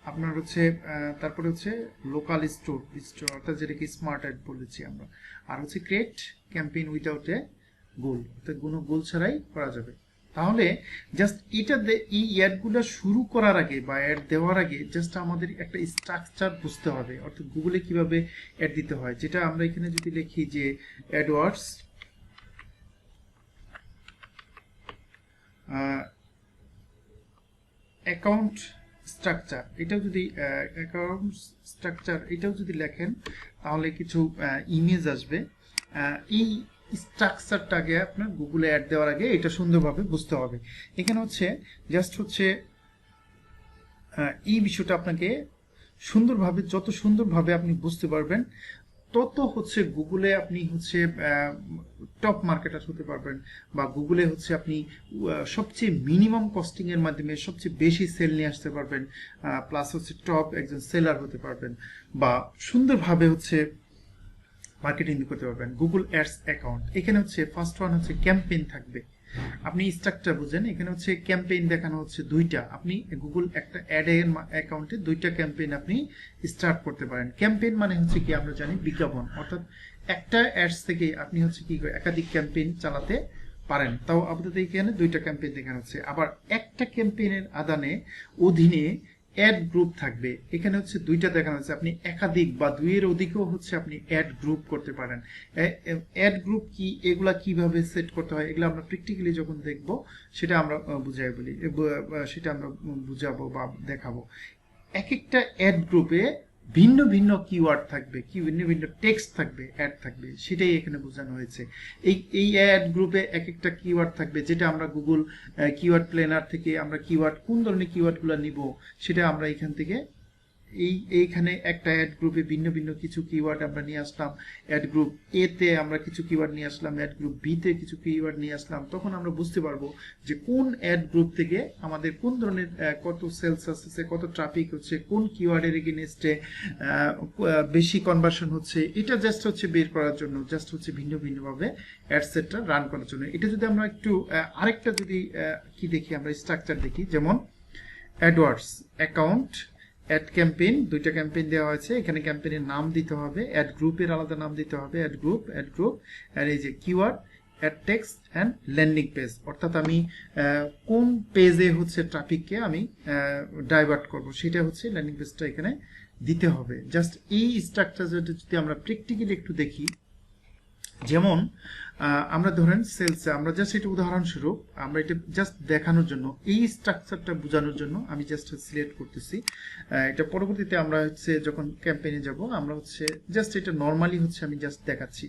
আপনার হচ্ছে তারপরে হচ্ছে লোকাল স্টোর অর্থাৎ যেটাকে স্মার্ট অ্যাড বলেছি আমরা, আর হচ্ছে ক্রিয়েট ক্যাম্পেইন উইদাউট এ গোল, অর্থাৎ কোনো গোল ছাড়াই করা যাবে। তাহলে জাস্ট এটা এই অ্যাডগুলো শুরু করার আগে বা অ্যাড দেওয়ার আগে জাস্ট আমাদের একটা স্ট্রাকচার বুঝতে হবে, অর্থাৎ গুগলে কিভাবে অ্যাড দিতে হয়, যেটা আমরা এখানে যদি লিখি যে অ্যাডওয়ার্ডস অ্যাকাউন্ট স্ট্রাকচার, এটাও যদি অ্যাকাউন্ট স্ট্রাকচার এটাও যদি লেখেন তাহলে কিছু ইমেজ আসবে। এই স্ট্রাকচারটাকে আপনার গুগলে অ্যাড দেওয়ার আগে এটা সুন্দরভাবে বুঝতে হবে। এখানে হচ্ছে জাস্ট হচ্ছে এই বিষয়টা আপনাকে সুন্দরভাবে, যত সুন্দরভাবে আপনি বুঝতে পারবেন তত হচ্ছে গুগলে আপনি হচ্ছে টপ মার্কেটার হতে পারবেন, বা গুগলে হচ্ছে আপনি সবচেয়ে মিনিমাম কস্টিং এর মাধ্যমে সবচেয়ে বেশি সেল নিয়ে আসতে পারবেন, প্লাস হচ্ছে টপ একজন সেলার হতে পারবেন, বা সুন্দরভাবে হচ্ছে মার্কেটিং করতে পারবেন। গুগল অ্যাডস অ্যাকাউন্ট, এখানে হচ্ছে ফার্স্ট ওয়ান হচ্ছে ক্যাম্পেইন থাকবে। আপনি স্ট্রাকচার বুঝেন, এখানে হচ্ছে ক্যাম্পেইন দেখানো হচ্ছে 2টা, আপনি গুগল একটা অ্যাড অ্যাকাউন্টে 2টা ক্যাম্পেইন আপনি স্টার্ট করতে পারেন। ক্যাম্পেইন মানে হচ্ছে কি আমরা জানি বিজ্ঞাপন, অর্থাৎ একটা অ্যাডস থেকে আপনি হচ্ছে কি একাধিক ক্যাম্পেইন চালাতে পারেন। তাও আপাতত এখানে 2টা ক্যাম্পেইন দেখানো হচ্ছে। আবার একটা ক্যাম্পেইনের অধীনে অ্যাড গ্রুপ থাকবে, এখানে হচ্ছে 2টা দেখানো হচ্ছে, আপনি একাধিক বা 2 এর অধিকও হচ্ছে আপনি অ্যাড গ্রুপ করতে পারেন। অ্যাড গ্রুপ কি, এগুলা কিভাবে সেট করতে হয় এগুলো আমরা প্র্যাকটিক্যালি যখন দেখব সেটা আমরা সেটা আমরা বুঝাবো বা দেখাবো। এক একটা অ্যাড গ্রুপে ভিন্ন ভিন্ন কিওয়ার্ড থাকবে, ভিন্ন ভিন্ন টেক্সট থাকবে, অ্যাড থাকবে, সেটাই এখানে বোঝানো হয়েছে। এই অ্যাড গ্রুপে এক একটা কিওয়ার্ড থাকবে, যেটা আমরা গুগল কিওয়ার্ড প্ল্যানার থেকে আমরা কোন ধরনের কিওয়ার্ডগুলো নিব সেটা আমরা এখান থেকে এইখানে একটা অ্যাড গ্রুপে ভিন্ন ভিন্ন কিছু কিওয়ার্ড আমরা নিয়ে আসলাম, অ্যাড গ্রুপ এ তে আমরা কিছু কিওয়ার্ড নিয়ে আসলাম, অ্যাড গ্রুপ বি তে কিছু কিওয়ার্ড নিয়ে আসলাম। তখন আমরা বুঝতে পারবো যে কোন অ্যাড গ্রুপ থেকে আমাদের কোন ধরনের কত সেলস আসছে, কত ট্রাফিক হচ্ছে, কোন কিওয়ার্ডের এগেইনস্টে বেশি কনভার্সন হচ্ছে। এটা জাস্ট হচ্ছে বের করার জন্য, জাস্ট হচ্ছে ভিন্ন ভিন্ন ভাবে অ্যাড সেটটা রান করার জন্য। এটা যদি আমরা একটু আরেকটা যদি কি দেখি, আমরা স্ট্রাকচার দেখি, যেমন অ্যাডওয়ার্ডস অ্যাকাউন্ট, অ্যাড ক্যাম্পেইন, 2টা ক্যাম্পেইন দেওয়া হয়েছে। এখানে ক্যাম্পেইনের নাম দিতে হবে, অ্যাড গ্রুপের আলাদা নাম দিতে হবে, অ্যাড গ্রুপ, আর এই যে keyword, ad text and landing page, অর্থাৎ আমি কোন পেজে হচ্ছে ট্রাফিককে আমি ডাইভার্ট করব সেটা হচ্ছে ল্যান্ডিং পেজটা এখানে দিতে হবে। জাস্ট এই স্ট্রাকচারটা যদি আমরা প্র্যাকটিক্যালি একটু দেখি, যেমন আমরা ধরেন সেলসে, আমরা জাস্ট এটা উদাহরণস্বরূপ আমরা এটা জাস্ট দেখানোর জন্য, এই স্ট্রাকচারটা বোঝানোর জন্য আমি জাস্ট সিলেক্ট করতেছি। এটা পরবর্তীতে আমরা হচ্ছে যখন ক্যাম্পেইনে যাব আমরা হচ্ছে জাস্ট এটা নর্মালি হচ্ছে আমি জাস্ট দেখাচ্ছি।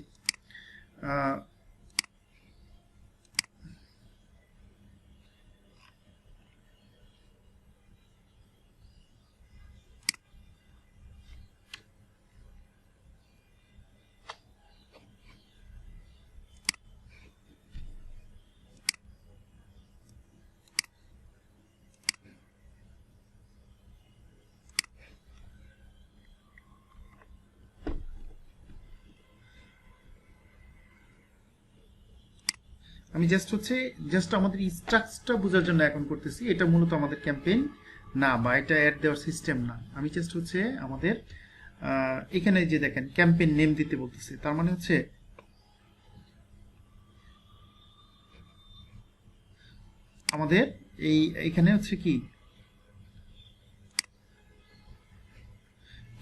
আমি জাস্ট আমাদের স্ট্রাকচারটা বোঝার জন্য এখন করতেছি। এটা মূলত আমাদের ক্যাম্পেইন না, বা এটা অ্যাড দেওয়ার সিস্টেম না। আমি জাস্ট হচ্ছে আমাদের এখানে যে দেখেন ক্যাম্পেইন নেম দিতে বলতেছে, তার মানে হচ্ছে আমাদের এখানে হচ্ছে কি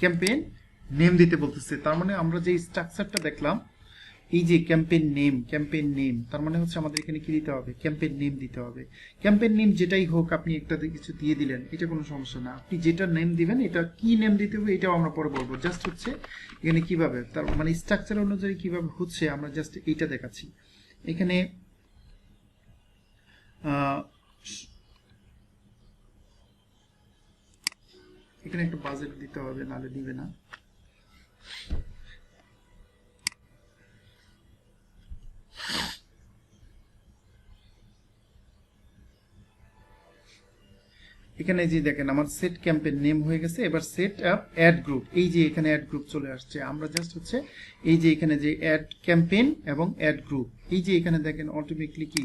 ক্যাম্পেইন নেম দিতে বলতেছে। তার মানে আমরা যে স্ট্রাকচারটা দেখলাম, এই যে ক্যাম্পেইন নেম, তার মানে হচ্ছে আমাদের এখানে কি দিতে হবে, ক্যাম্পেইন নেম দিতে হবে। ক্যাম্পেইন নেম যেটাই হোক, আপনি একটা কিছু দিয়ে দিলেন, এটা কোনো সমস্যা না। আপনি যেটা নেম দিবেন, এটা কি নেম দিতে হবে এটাও আমরা পরে বলবো। জাস্ট হচ্ছে এখানে কিভাবে, তার মানে স্ট্রাকচার অনুযায়ী কিভাবে হচ্ছে আমরা জাস্ট এইটা দেখাচ্ছি। এখানে এখানে একটা বাজেট দিতে হবে, নাহলে দিবে না। এখানে যে দেখেন আমার সেট ক্যাম্পেইন নেম হয়ে গেছে। এবার সেট আপ অ্যাড গ্রুপ, এই যে এখানে অ্যাড গ্রুপ চলে আসছে। আমরা জাস্ট হচ্ছে এই যে এখানে যে অ্যাড ক্যাম্পেইন এবং অ্যাড গ্রুপ, এই যে এখানে দেখেন অটোমেটিকলি কি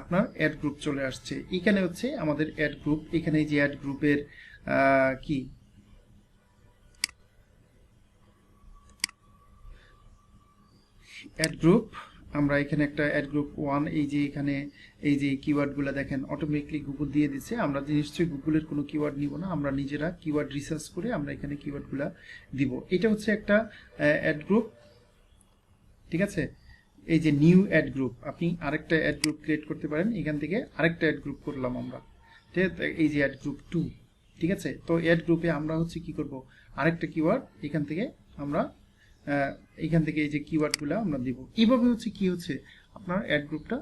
আপনার অ্যাড গ্রুপ চলে আসছে। এখানে হচ্ছে আমাদের অ্যাড গ্রুপ, এখানে এই যে অ্যাড গ্রুপের কি অ্যাড গ্রুপ, আমরা এখানে একটা অ্যাড গ্রুপ 1, এই যে এখানে এই যে কিওয়ার্ডগুলো দেখেন অটোমেটিকলি গুগল দিয়ে দিচ্ছে। আমরা নিশ্চয়ই গুগলের কোনো কিওয়ার্ড নিব না, আমরা নিজেরা কিওয়ার্ড রিসার্চ করে আমরা এখানে কিওয়ার্ডগুলো দিব। এটা হচ্ছে একটা অ্যাড গ্রুপ, ঠিক আছে। এই যে নিউ অ্যাড গ্রুপ, আপনি আরেকটা অ্যাড গ্রুপ ক্রিয়েট করতে পারেন। এখান থেকে আরেকটা অ্যাড গ্রুপ করলাম আমরা, ঠিক আছে। এই যে অ্যাড গ্রুপ 2, ঠিক আছে। তো অ্যাড গ্রুপে আমরা হচ্ছে কি করব, আরেকটা কিওয়ার্ড এখান থেকে আমরা এখান থেকে এই যে কিওয়ার্ডগুলো আমরা দিব। এইভাবে হচ্ছে কি হচ্ছে আপনার অ্যাড গ্রুপটা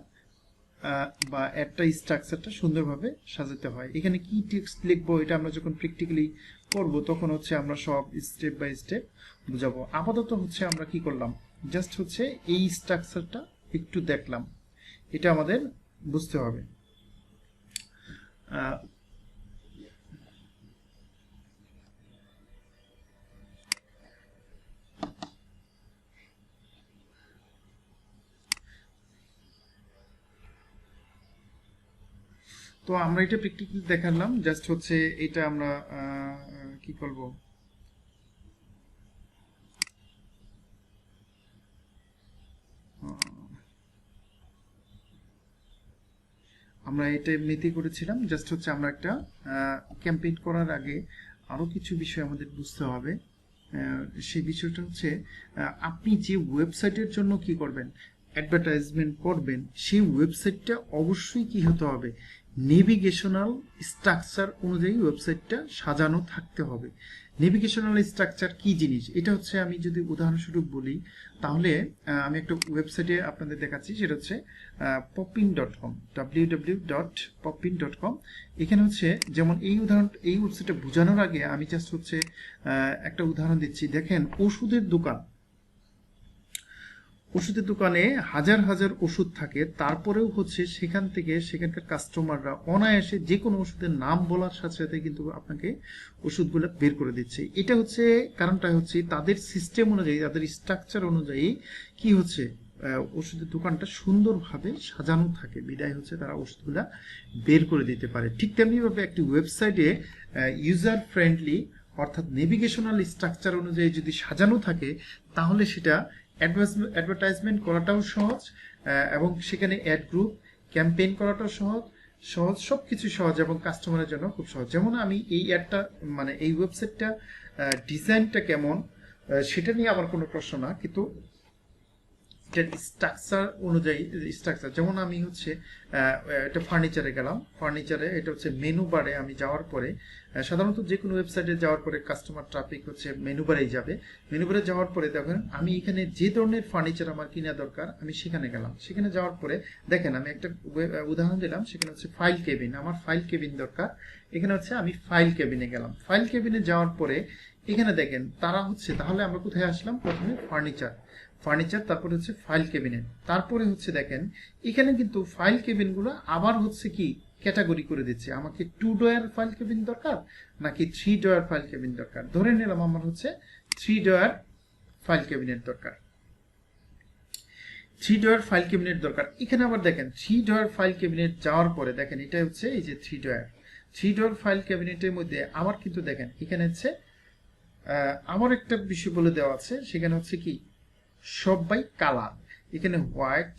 বা একটা স্ট্রাকচারটা সুন্দরভাবে সাজাতে হয়। এখানে কি টেক্সট লিখবো এটা আমরা যখন প্র্যাকটিক্যালি করব তখন হচ্ছে আমরা সব স্টেপ বাই স্টেপ বুঝাবো। আপাতত হচ্ছে আমরা কি করলাম, জাস্ট হচ্ছে এই স্ট্রাকচারটা একটু দেখলাম, এটা আমাদের বুঝতে হবে। তো আমরা এটা প্র্যাকটিক্যালি দেখালাম, জাস্ট হচ্ছে এটা আমরা কি করব, আমরা এটা এমনিতেই করেছিলাম। জাস্ট হচ্ছে আমরা একটা ক্যাম্পেইন করার আগে আরও কিছু বিষয় আমাদের বুঝতে হবে। সেই বিষয়টা হচ্ছে আপনি যে ওয়েবসাইটের জন্য কি করবেন, অ্যাডভার্টাইজমেন্ট করবেন, সেই ওয়েবসাইটটা অবশ্যই কি হতে হবে, নেভিগেশনাল স্ট্রাকচার অনুযায়ী ওয়েবসাইটটা সাজানো থাকতে হবে। নেভিগেশনাল স্ট্রাকচার কি জিনিস, এটা হচ্ছে আমি যদি উদাহরণস্বরূপ বলি, তাহলে আমি একটা ওয়েবসাইটে আপনাদের দেখাচ্ছি, সেটা হচ্ছে popin.com, www.popin.com। এখানে হচ্ছে যেমন এই ওয়েবসাইটটা বোঝানোর আগে আমি জাস্ট হচ্ছে একটা উদাহরণ দিচ্ছি। দেখেন ওষুধের দোকানে হাজার হাজার ওষুধ থাকে, তারপরেও হচ্ছে সেখানকার কাস্টমাররা অনায়াসে যে কোনো ওষুধের নাম বলার সাথে সাথে কিন্তু আপনাকে ওষুধগুলো বের করে দিচ্ছে। এটা হচ্ছে কারণটা হচ্ছে তাদের সিস্টেম অনুযায়ী, তাদের স্ট্রাকচার অনুযায়ী কি হচ্ছে ওষুধের দোকানটা সুন্দরভাবে সাজানো থাকে, বিদায় হচ্ছে তারা ওষুধগুলা বের করে দিতে পারে। ঠিক তেমনিভাবে একটি ওয়েবসাইটে ইউজার ফ্রেন্ডলি অর্থাৎ নেভিগেশনাল স্ট্রাকচার অনুযায়ী যদি সাজানো থাকে, তাহলে সেটা অ্যাডভার্টাইজমেন্ট করাটাও সহজ, এবং সেখানে অ্যাড গ্রুপ ক্যাম্পেইন করাটাও সহজ সবকিছু সহজ, এবং কাস্টমারের জন্য খুব সহজ। যেমন আমি এই অ্যাডটা মানে এই ওয়েবসাইটটা ডিজাইনটা কেমন সেটা নিয়ে আমার কোনো প্রশ্ন না, কিন্তু এটার স্ট্রাকচার অনুযায়ী, স্ট্রাকচার যেমন আমি হচ্ছে এটা ফার্নিচারে গেলাম, ফার্নিচারে এটা হচ্ছে মেনু বারে আমি যাওয়ার পরে, সাধারণত যে কোনো ওয়েবসাইটে যাওয়ার পরে কাস্টমার ট্রাফিক হচ্ছে মেনু বারেই যাবে। মেনু বারে যাওয়ার পরে দেখেন আমি এখানে যে ধরনের ফার্নিচার আমার কিনা দরকার আমি সেখানে গেলাম। সেখানে যাওয়ার পরে দেখেন আমি একটা উদাহরণ দিলাম, সেখানে হচ্ছে ফাইল কেবিন, আমার ফাইল কেবিন দরকার। এখানে হচ্ছে আমি ফাইল কেবিনে গেলাম। ফাইল কেবিনে যাওয়ার পরে এখানে দেখেন তারা হচ্ছে, তাহলে আমরা কোথায় আসলাম, প্রথমে ফার্নিচার, তারপরে হচ্ছে ফাইল ক্যাবিনেট, তারপরে হচ্ছে দেখেন এখানে কিন্তু ফাইল কেবিনগুলো আবার হচ্ছে কি ক্যাটাগরি করে দিচ্ছে, আমাকে 2 ডয়ার ফাইল কেবিন দরকার নাকি 3 ডয়ার ফাইল কেবিন দরকার। ধরে নিলাম আমার হচ্ছে 3 ডয়ার ফাইল ক্যাবিনেট দরকার, 3 ডয়ার ফাইল ক্যাবিনেট দরকার। এখানে আবার দেখেন 3 ডয়ার ফাইল ক্যাবিনেট যাওয়ার পরে দেখেন এটা হচ্ছে এই যে 3 ডয়ার, থ্রি ডোর ফাইল ক্যাবিনেটের মধ্যে আমার কিন্তু দেখেন এখানে হচ্ছে আমার একটা বিষয় বলে দেওয়া আছে, সেখানে হচ্ছে কি সব বাই কালার, এখানে হোয়াইট,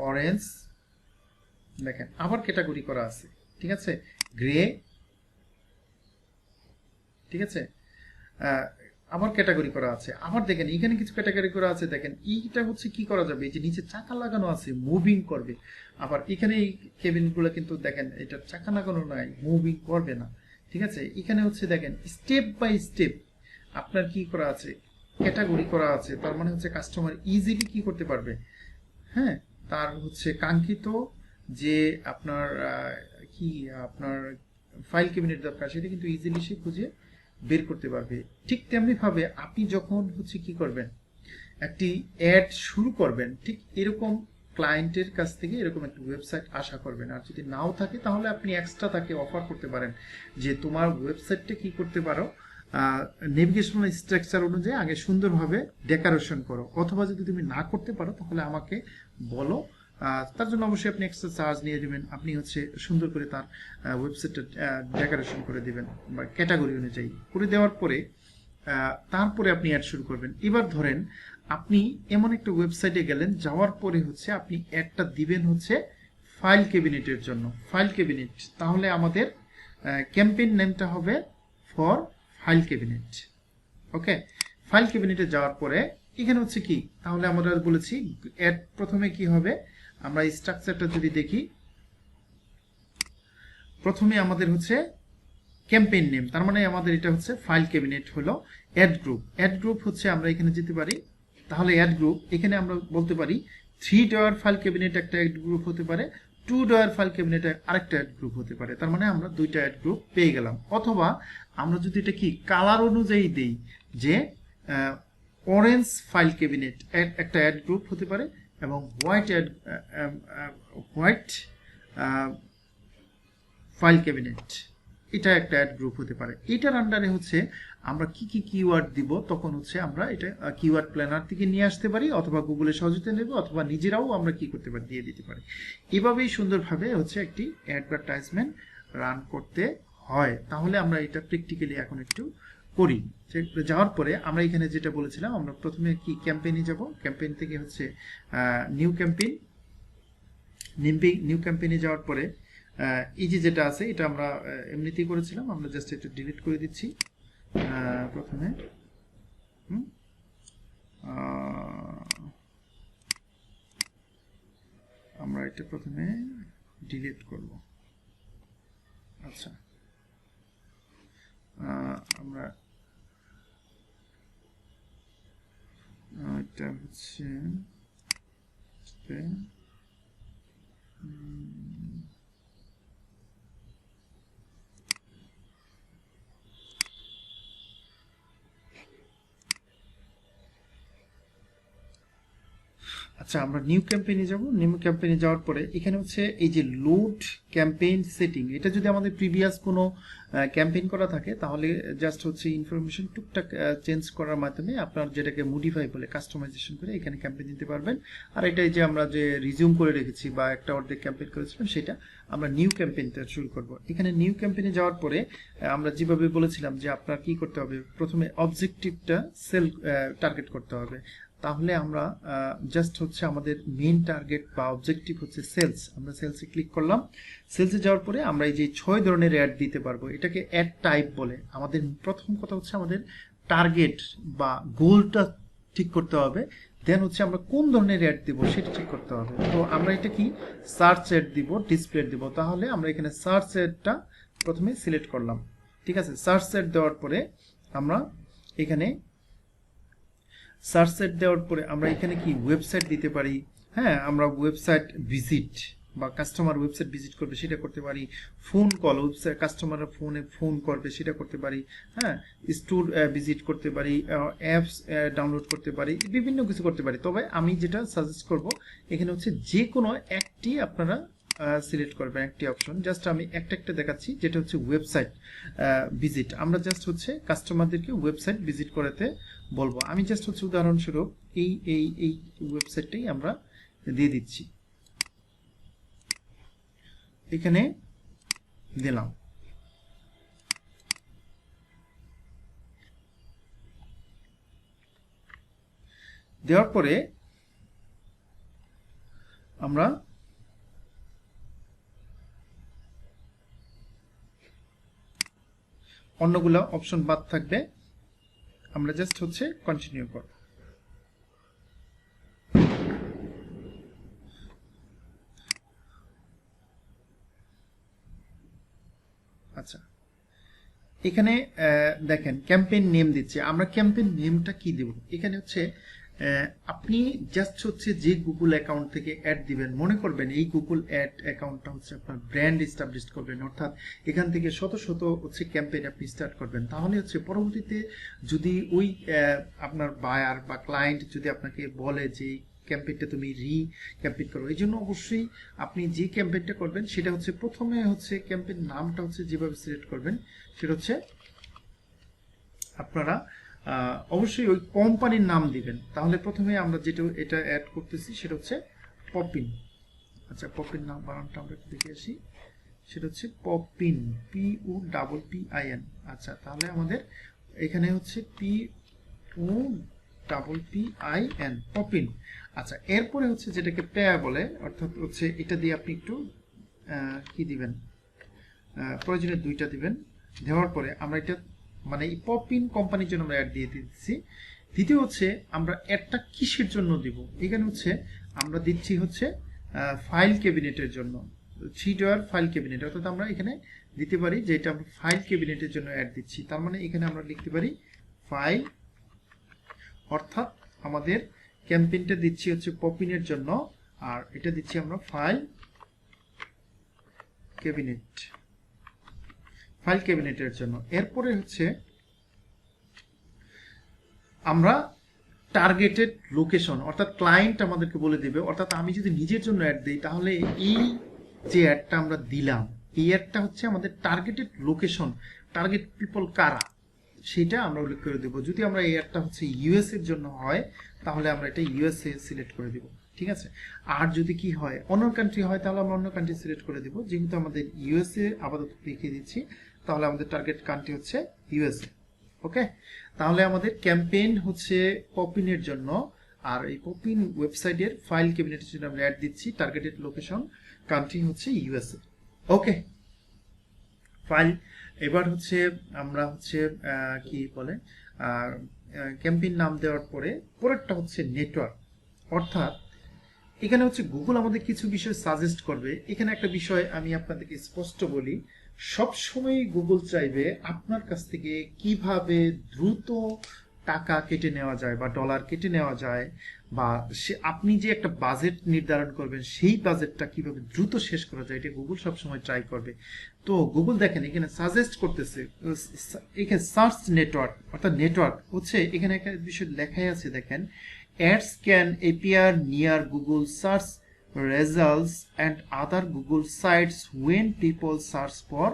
অরেঞ্জ, দেখেন আবার ক্যাটাগরি করা আছে, ঠিক আছে, গ্রে, ঠিক আছে, আবার ক্যাটাগরি করা আছে। আবার দেখেন এখানে কিছু ক্যাটাগরি করা আছে, দেখেন এইটা হচ্ছে কি করা যাবে, এই যে নিচে চাকা লাগানো আছে মুভিং করবে। আবার এখানে এই কেবিনগুলো কিন্তু দেখেন এটা চাকা লাগানো নাই, মুভিং করবে না, ঠিক আছে। এখানে হচ্ছে দেখেন স্টেপ বাই স্টেপ আপনার কি করা আছে, ক্যাটাগরি করা আছে, তার মানে হচ্ছে কাস্টমার ইজিলি কি করতে পারবে, হ্যাঁ, তার হচ্ছে কাঙ্ক্ষিত যে আপনার কি আপনার ফাইল ক্যাবিনেট দরকার সেটা কিন্তু ইজিলি সে খুঁজে বের করতে পারবে। ঠিক তেমনি ভাবে আপনি যখন হচ্ছে কি করবেন, একটি অ্যাড শুরু করবেন, ঠিক এরকম ক্লায়েন্টের কাছ থেকে এরকম একটা ওয়েবসাইট আশা করবেন। আর যদি নাও থাকে তাহলে আপনি এক্সট্রা তাকে অফার করতে পারেন যে তোমার ওয়েবসাইটটা কি করতে পারো, নেভিগেশনাল স্ট্রাকচার অনুযায়ী আগে সুন্দরভাবে ডেকোরেশন করো, অথবা যদি তুমি না করতে পারো তাহলে আমাকে বলো, তার জন্য অবশ্যই আপনি এক্সট্রা চার্জ নিয়ে দেবেন। আপনি হচ্ছে সুন্দর করে তার ওয়েবসাইটটা ডেকোরেশন করে দেবেন বা ক্যাটাগরি অনুযায়ী করে দেওয়ার পরে তারপরে আপনি অ্যাড শুরু করবেন। এবার ধরেন আপনি এমন একটা ওয়েবসাইটে গেলেন, যাওয়ার পরে হচ্ছে আপনি অ্যাডটা দিবেন হচ্ছে ফাইল ক্যাবিনেটের জন্য, ফাইল ক্যাবিনেট, তাহলে আমাদের ক্যাম্পেইন নেমটা হবে for file cabinet. Okay, file ক্যাবিনেটে যাওয়ার পরে এখানে হচ্ছে কি, তাহলে আমরা বলেছি অ্যাড প্রথমে কি হবে, আমরা স্ট্রাকচারটা যদি দেখি, প্রথমে আমাদের হচ্ছে ক্যাম্পেইন নেম, তার মানে আমাদের এটা হচ্ছে ফাইল ক্যাবিনেট হলো অ্যাড গ্রুপ। অ্যাড গ্রুপ হচ্ছে আমরা এখানে যেতে পারি, তাহলে অ্যাড গ্রুপ এখানে আমরা বলতে পারি 3 ডয়ার ফাইল ক্যাবিনেট একটা অ্যাড গ্রুপ হতে পারে, 2 ডয়ার ফাইল ক্যাবিনেট আরেকটা অ্যাড গ্রুপ হতে পারে, তার মানে আমরা দুইটা অ্যাড গ্রুপ পেয়ে গেলাম। অথবা আমরা যদি এটা কি কালার অনুযায়ী দেই যে অরেঞ্জ ফাইল ক্যাবিনেট একটা অ্যাড গ্রুপ হতে পারে, এবং হোয়াইট ফাইল ক্যাবিনেট এটা একটা অ্যাড গ্রুপ হতে পারে। এটার আন্ডারে হচ্ছে আমরা কি কি কিওয়ার্ড দিব, তখন হচ্ছে আমরা এটা কিওয়ার্ড প্ল্যানার থেকে নিয়ে আসতে পারি, অথবা গুগলের সহযোগিতা নেব, অথবা নিজেরাও আমরা কি করতে পারি, দিয়ে দিতে পারি। এভাবেই সুন্দরভাবে হচ্ছে একটি অ্যাডভার্টাইজমেন্ট রান করতে হয়। তাহলে আমরা এটা প্র্যাকটিক্যালি এখন একটু করি। যাওয়ার পরে আমরা এখানে যেটা বলেছিলাম, আমরা প্রথমে কি ক্যাম্পেইনে যাব, ক্যাম্পেইন থেকে হচ্ছে নিউ ক্যাম্পেইন, নিউ ক্যাম্পেইনে যাওয়ার পরে এই যে যেটা আছে এটা আমরা এমনিতেই করেছিলাম, আমরা জাস্ট এটা ডিলিট করে দিচ্ছি। প্রথমে আমরা এটা প্রথমে ডিলিট করব। আচ্ছা, আমরা এটা হচ্ছে আচ্ছা, আমরা নিউ ক্যাম্পেইনে যাব। নিউ ক্যাম্পেইনে যাওয়ার পরে এখানে হচ্ছে এই যে লোড ক্যাম্পেইন সেটিং, এটা যদি আমাদের প্রিভিয়াস কোনো ক্যাম্পেইন করা থাকে তাহলে জাস্ট হচ্ছে ইনফরমেশন টুকটাক চেঞ্জ করার মাধ্যমে আপনার যেটাকে মডিফাই বলে কাস্টমাইজেশন করে এখানে ক্যাম্পেইন দিতে পারবেন। আর এটাই যে আমরা যে রিজিউম করে রেখেছি বা একটা অর্ধেক ক্যাম্পেইন করেছিলাম সেটা আমরা নিউ ক্যাম্পেইনটা শুরু করব। এখানে নিউ ক্যাম্পেইনে যাওয়ার পরে আমরা যেভাবে বলেছিলাম যে আপনার কি করতে হবে, প্রথমে অবজেক্টিভটা সেল টার্গেট করতে হবে। তাহলে আমরা জাস্ট হচ্ছে আমাদের মেইন টার্গেট বা অবজেক্টিভ হচ্ছে সেলস, আমরা সেলসে ক্লিক করলাম। সেলসে যাওয়ার পরে আমরা এই যে 6 ধরনের অ্যাড দিতে পারবো, এটাকে অ্যাড টাইপ বলে। আমাদের প্রথম কথা হচ্ছে আমাদের টার্গেট বা গোলটা ঠিক করতে হবে, দেন হচ্ছে আমরা কোন ধরনের অ্যাড দিব সেটা ঠিক করতে হবে। তো আমরা এটা কি সার্চ অ্যাড দিব, ডিসপ্লে দিব, তাহলে আমরা এখানে সার্চ অ্যাডটা প্রথমে সিলেক্ট করলাম, ঠিক আছে। সার্চ অ্যাড দেওয়ার পরে আমরা এখানে সার্চ সেট দেওয়ার পরে আমরা এখানে কি ওয়েবসাইট দিতে পারি, হ্যাঁ, আমরা ওয়েবসাইট ভিজিট বা কাস্টমার ওয়েবসাইট ভিজিট করবে সেটা করতে পারি, ফোন কল, ওয়েবসাইট কাস্টমার ফোনে ফোন করবে সেটা করতে পারি, হ্যাঁ, স্টোর ভিজিট করতে পারি, অ্যাপস ডাউনলোড করতে পারি, বিভিন্ন কিছু করতে পারি। তবে আমি যেটা সাজেস্ট করব এখানে হচ্ছে যে কোনো একটি আপনারা সিলেক্ট করবেন, একটি অপশন। জাস্ট আমি একটা দেখাচ্ছি, যেটা হচ্ছে ওয়েবসাইট ভিজিট। আমরা জাস্ট হচ্ছে কাস্টমারদেরকে ওয়েবসাইট ভিজিট করাতে বলবো। আমি জাস্ট হচ্ছে উদাহরণস্বরূপ এই এই এই ওয়েবসাইটটাই আমরা দিয়ে দিচ্ছি, এখানে দিলাম। দেওয়ার পরে আমরা অন্যগুলো অপশন বাদ থাকবে, আমরা জাস্ট হচ্ছে কন্টিনিউ করব। আচ্ছা, এখানে দেখেন ক্যাম্পেইন নেম দিচ্ছে, আমরা ক্যাম্পেইন নেমটা কি দেব? এখানে হচ্ছে আপনি জাস্ট হচ্ছে যে গুগল অ্যাকাউন্ট থেকে অ্যাড দিবেন, মনে করবেন এই গুগল অ্যাড অ্যাকাউন্টটা হচ্ছে আপনার ব্র্যান্ড এস্টাবলিশ করবেন, অর্থাৎ এখান থেকে শত শত হচ্ছে ক্যাম্পেইন আপনি স্টার্ট করবেন। তাহলে হচ্ছে পরবর্তীতে যদি ওই আপনার বায়ার বা ক্লায়েন্ট যদি আপনাকে বলে যে ক্যাম্পেইনটা তুমি ক্যাম্পেইন করো, এই জন্য অবশ্যই আপনি যে ক্যাম্পেইনটা করবেন সেটা হচ্ছে প্রথমে হচ্ছে ক্যাম্পেইন নামটা হচ্ছে যেভাবে সিলেক্ট করবেন সেটা হচ্ছে আপনারা অবশ্যই ওই কোম্পানির নাম দিবেন। তাহলে প্রথমে আমরা যেটা এটা অ্যাড করতেছি সেটা হচ্ছে পপিন। আচ্ছা, পপিন নাম বানানটা আমরা একটু দেখে আসি, সেটা হচ্ছে পপিন, PUPPIN। আচ্ছা, তাহলে আমাদের এখানে হচ্ছে PUPPIN, পপিন। আচ্ছা, এরপরে হচ্ছে যেটাকে পেয়া বলে, অর্থাৎ হচ্ছে এটা দিয়ে আপনি একটু কি দিবেন, প্রয়োজনে 2টা দিবেন। দেওয়ার পরে আমরা এটা মানে এই পপিন কোম্পানির জন্য আমরা অ্যাড দিয়ে দিচ্ছি। দ্বিতীয় হচ্ছে আমরা অ্যাডটা কিসের জন্য দিব, এখানে হচ্ছে আমরা দিচ্ছি হচ্ছে ফাইল ক্যাবিনেটের জন্য, 3 ফাইল ক্যাবিনেট, অর্থাৎ আমরা এখানে দিতে পারি যে এটা আমরা ফাইল ক্যাবিনেটের জন্য অ্যাড দিচ্ছি। তার মানে এখানে আমরা লিখতে পারি ফাইল, অর্থাৎ আমাদের ক্যাম্পেইনটা দিচ্ছি হচ্ছে পপিনের জন্য, আর এটা দিচ্ছি আমরা ফাইল ক্যাবিনেটের জন্য। এরপরে হচ্ছে আমরা টার্গেটেড লোকেশন, অর্থাৎ ক্লায়েন্ট আমাদেরকে বলে দিবে, অর্থাৎ আমি যদি নিজের জন্য অ্যাড দিই তাহলে এই যে অ্যাডটা আমরা দিলাম এই অ্যাডটা হচ্ছে আমাদের টার্গেটেড লোকেশন, টার্গেট পিপল কারা সেটা আমরা উল্লেখ করে দেব। যদি আমরা এই অ্যাডটা হচ্ছে ইউএস এর জন্য হয় তাহলে আমরা এটা ইউএসএ সিলেক্ট করে দিব, ঠিক আছে। আর যদি কি হয় অন্য কান্ট্রি হয় তাহলে আমরা অন্য কান্ট্রি সিলেক্ট করে দিব। যেহেতু আমাদের ইউএসএ আপাতত দেখিয়ে দিচ্ছি, তাহলে আমাদের টার্গেট কান্ট্রি হচ্ছে ইউএসএ। ওকে, তাহলে আমাদের ক্যাম্পেইন হচ্ছে পপিনের জন্য, আর এই পপিন ওয়েবসাইটের ফাইল ক্যাবিনেটের জন্য আমরা অ্যাড দিচ্ছি, টার্গেটেড লোকেশন কান্ট্রি হচ্ছে ইউএসএ। ওকে ফাইল, এবার হচ্ছে আমরা হচ্ছে কি বলে ক্যাম্পেইন নাম দেওয়ার পরে পরেরটা হচ্ছে নেটওয়ার্ক, অর্থাৎ এখানে হচ্ছে গুগল আমাদের কিছু বিষয় সাজেস্ট করবে। এখানে একটা বিষয় আমি আপনাদেরকে স্পষ্ট বলি, সব সময় গুগল চাইবে আপনার কাছ থেকে কিভাবে দ্রুত টাকা কেটে নেওয়া যায় বা ডলার কেটে নেওয়া যায়, বা আপনি যে একটা বাজেট নির্ধারণ করবেন সেই বাজেটটা কিভাবে দ্রুত শেষ করা যায়, এটা গুগল সবসময় ট্রাই করবে। তো গুগল দেখেন এখানে সাজেস্ট করতেছে, এখানে সার্চ নেটওয়ার্ক, অর্থাৎ নেটওয়ার্ক হচ্ছে এখানে একটা বিষয় লেখাই আছে দেখেন, ads can appear near Google search results and other Google sites when people search for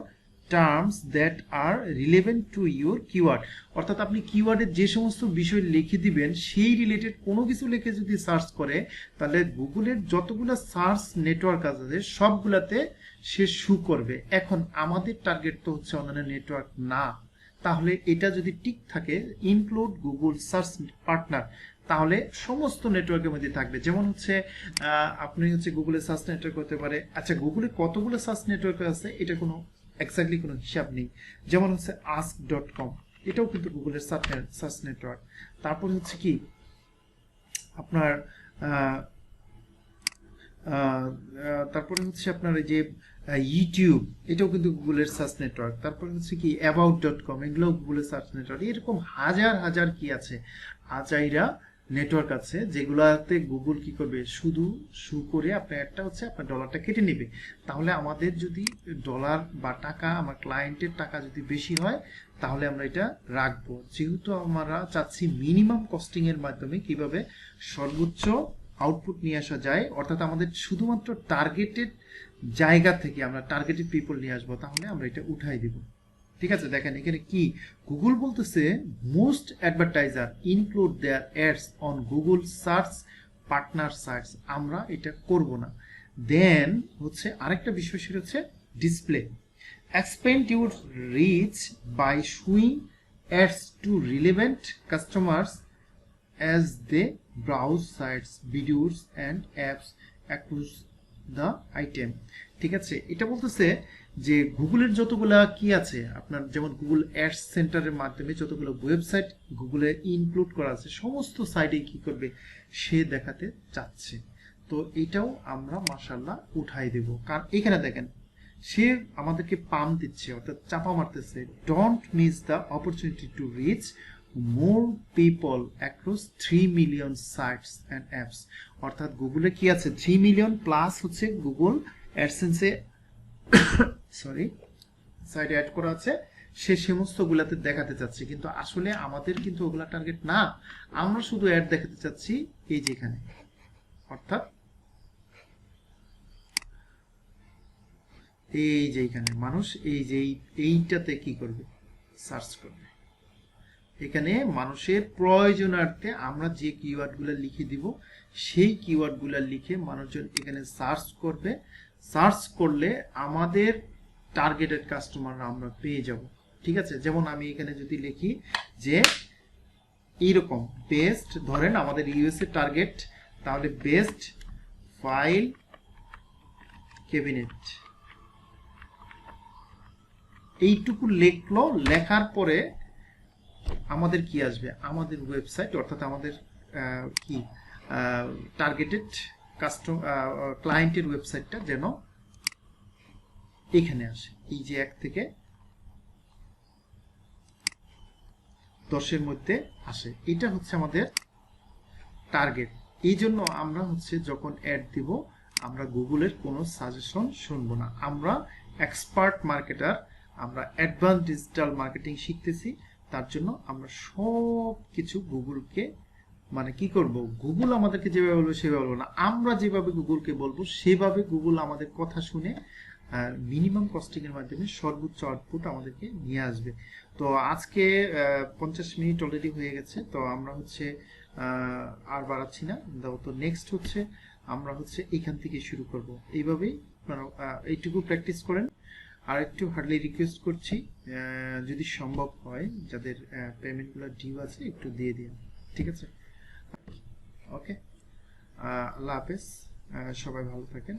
terms that are relevant to your keyword। অর্থাৎ আপনি কিওয়ার্ডে যে সমস্ত বিষয় লিখে দিবেন সেই রিলেটেড কোনো কিছু লিখে যদি সার্চ করে তাহলে গুগলের যতগুলো সার্চ নেটওয়ার্ক আছে সবগুলাতে সে শু করবে। এখন আমাদের টার্গেট তো হচ্ছে অন্যান্য নেটওয়ার্ক না, তাহলে এটা যদি ঠিক থাকে ইনক্লুড গুগল সার্চ পার্টনার, তাহলে সমস্ত নেটওয়ার্কের মধ্যে থাকবে। যেমন হচ্ছে আপনি হচ্ছে গুগলে সার্চ নেটওয়ার্ক হতে পারে, আচ্ছা গুগলে কতগুলো সার্চ নেটওয়ার্ক আছে এটা কোনো এক্স্যাক্টলি কোনো হিসাব নেই। যেমন হচ্ছে ask.com, এটাও কিন্তু গুগলের সার্চ নেটওয়ার্ক। তারপর হচ্ছে কি আপনার তারপরে হচ্ছে আপনার এই যে ইউটিউব, এটাও কিন্তু গুগলের সার্চ নেটওয়ার্ক। তারপরে হচ্ছে কি about.com, এগুলো গুগলের সার্চ নেটওয়ার্ক। এরকম হাজার হাজার কি আছে আজাইরা নেটওয়ার্ক আছে যেগুলাতে গুগল কি করবে, শুধু শু করে আপনার একটা হচ্ছে আপনার ডলারটা কেটে নেবে। তাহলে আমাদের যদি ডলার বা টাকা আমার ক্লায়েন্টের টাকা যদি বেশি হয় তাহলে আমরা এটা রাখবো, যেহেতু আমরা চাচ্ছি মিনিমাম কস্টিং এর মাধ্যমে কিভাবে সর্বোচ্চ আউটপুট নিয়ে আসা যায়, অর্থাৎ আমাদের শুধুমাত্র টার্গেটেড জায়গা থেকে আমরা টার্গেটেড পিপল নিয়ে আসবো, তাহলে আমরা এটা উঠাই দিব। ঠিক আছে, দেখেন এখানে কি গুগল বলতেছে most advertiser include their ads on Google search partner sites, আমরা এটা করব না। দেন হচ্ছে আরেকটা বিষয়, সেটা হচ্ছে display, expand your reach by showing ads to relevant customers as they browse sites, videos and apps across the item। ঠিক আছে, এটা বলতেছে যে গুগলের যতগুলা কি আছে আপনার, যেমন গুগল অ্যাডস সেন্টারের মাধ্যমে যতগুলো ওয়েবসাইট গুগলে ইনক্লুড করা আছে সমস্ত সাইটে কি করবে সে দেখাতে চাচ্ছে। তো এটাও আমরা মাশাআল্লাহ উঠাই দেব, কারণ এখানে দেখেন সে আমাদেরকে পাম দিচ্ছে, অর্থাৎ চাপা মারতেছে, don't miss the opportunity to reach more people across 3 million sites and apps. অর্থাৎ গুগলে কি আছে 3 মিলিয়ন প্লাস হচ্ছে গুগল অ্যাডসেন্সে সরি সাইটে অ্যাড করা আছে, সে সমস্ত গুলাতে দেখাতে চাচ্ছে, কিন্তু আসলে আমাদের কিন্তু ওগুলা টার্গেট না, আমরা শুধু অ্যাড দেখাতে চাচ্ছি এই যে এখানে, অর্থাৎ এই যে এখানে মানুষ এই যে এইটাতে কি করবে সার্চ করবে। এখানে মানুষের প্রয়োজনার্থে আমরা যে কিওয়ার্ডগুলো লিখে দিব সেই কিওয়ার্ডগুলো লিখে মানুষজন এখানে সার্চ করবে, সার্চ করলে আমাদের টার্গেটেড কাস্টমাররা আমরা পেয়ে যাব। ঠিক আছে, যেমন আমি এখানে যদি লিখি যে এইরকম বেস্ট, ধরেন আমাদের ইউএসএ টার্গেট, তাহলে বেস্ট ফাইল ক্যাবিনেট এইটুকু লিখলো, লেখার পরে আমাদের কি আসবে, আমাদের ওয়েবসাইট অর্থাৎ আমাদের কি টার্গেটেড ক্লায়েন্টের ওয়েবসাইটটা যেন এখানে আসে, এই যে 1 থেকে 10-এর মধ্যে আসে, এটা হচ্ছে আমাদের টার্গেট। এই জন্য আমরা হচ্ছে যখন অ্যাড দিব আমরা গুগলের কোনো সাজেশন শুনবো না, আমরা এক্সপার্ট মার্কেটার, আমরা অ্যাডভান্স ডিজিটাল মার্কেটিং শিখতেছি, তার জন্য আমরা সব কিছু গুগলকে মানে কি করব, গুগল আমাদেরকে যেভাবে বলবে সেভাবে বলবো না, আমরা যেভাবে গুগলকে বলবো সেভাবে গুগল আমাদের কথা শুনে মিনিমাম কস্টিং এর মাধ্যমে সর্বোচ্চ আউটপুট আমাদেরকে নিয়ে আসবে। তো আজকে 50 মিনিট অলরেডি হয়ে গেছে, তো আমরা হচ্ছে আর বাড়াচ্ছি না, তো নেক্সট হচ্ছে আমরা হচ্ছে এখান থেকে শুরু করব, এইভাবেই এইটুকু প্র্যাকটিস করেন। আর একটু হার্ডলি রিকোয়েস্ট করছি যদি সম্ভব হয় যাদের পেমেন্টগুলো ডিউ আছে একটু দিয়ে দিন, ঠিক আছে? ওকে, আল্লাহ হাফেজ, সবাই ভালো থাকেন।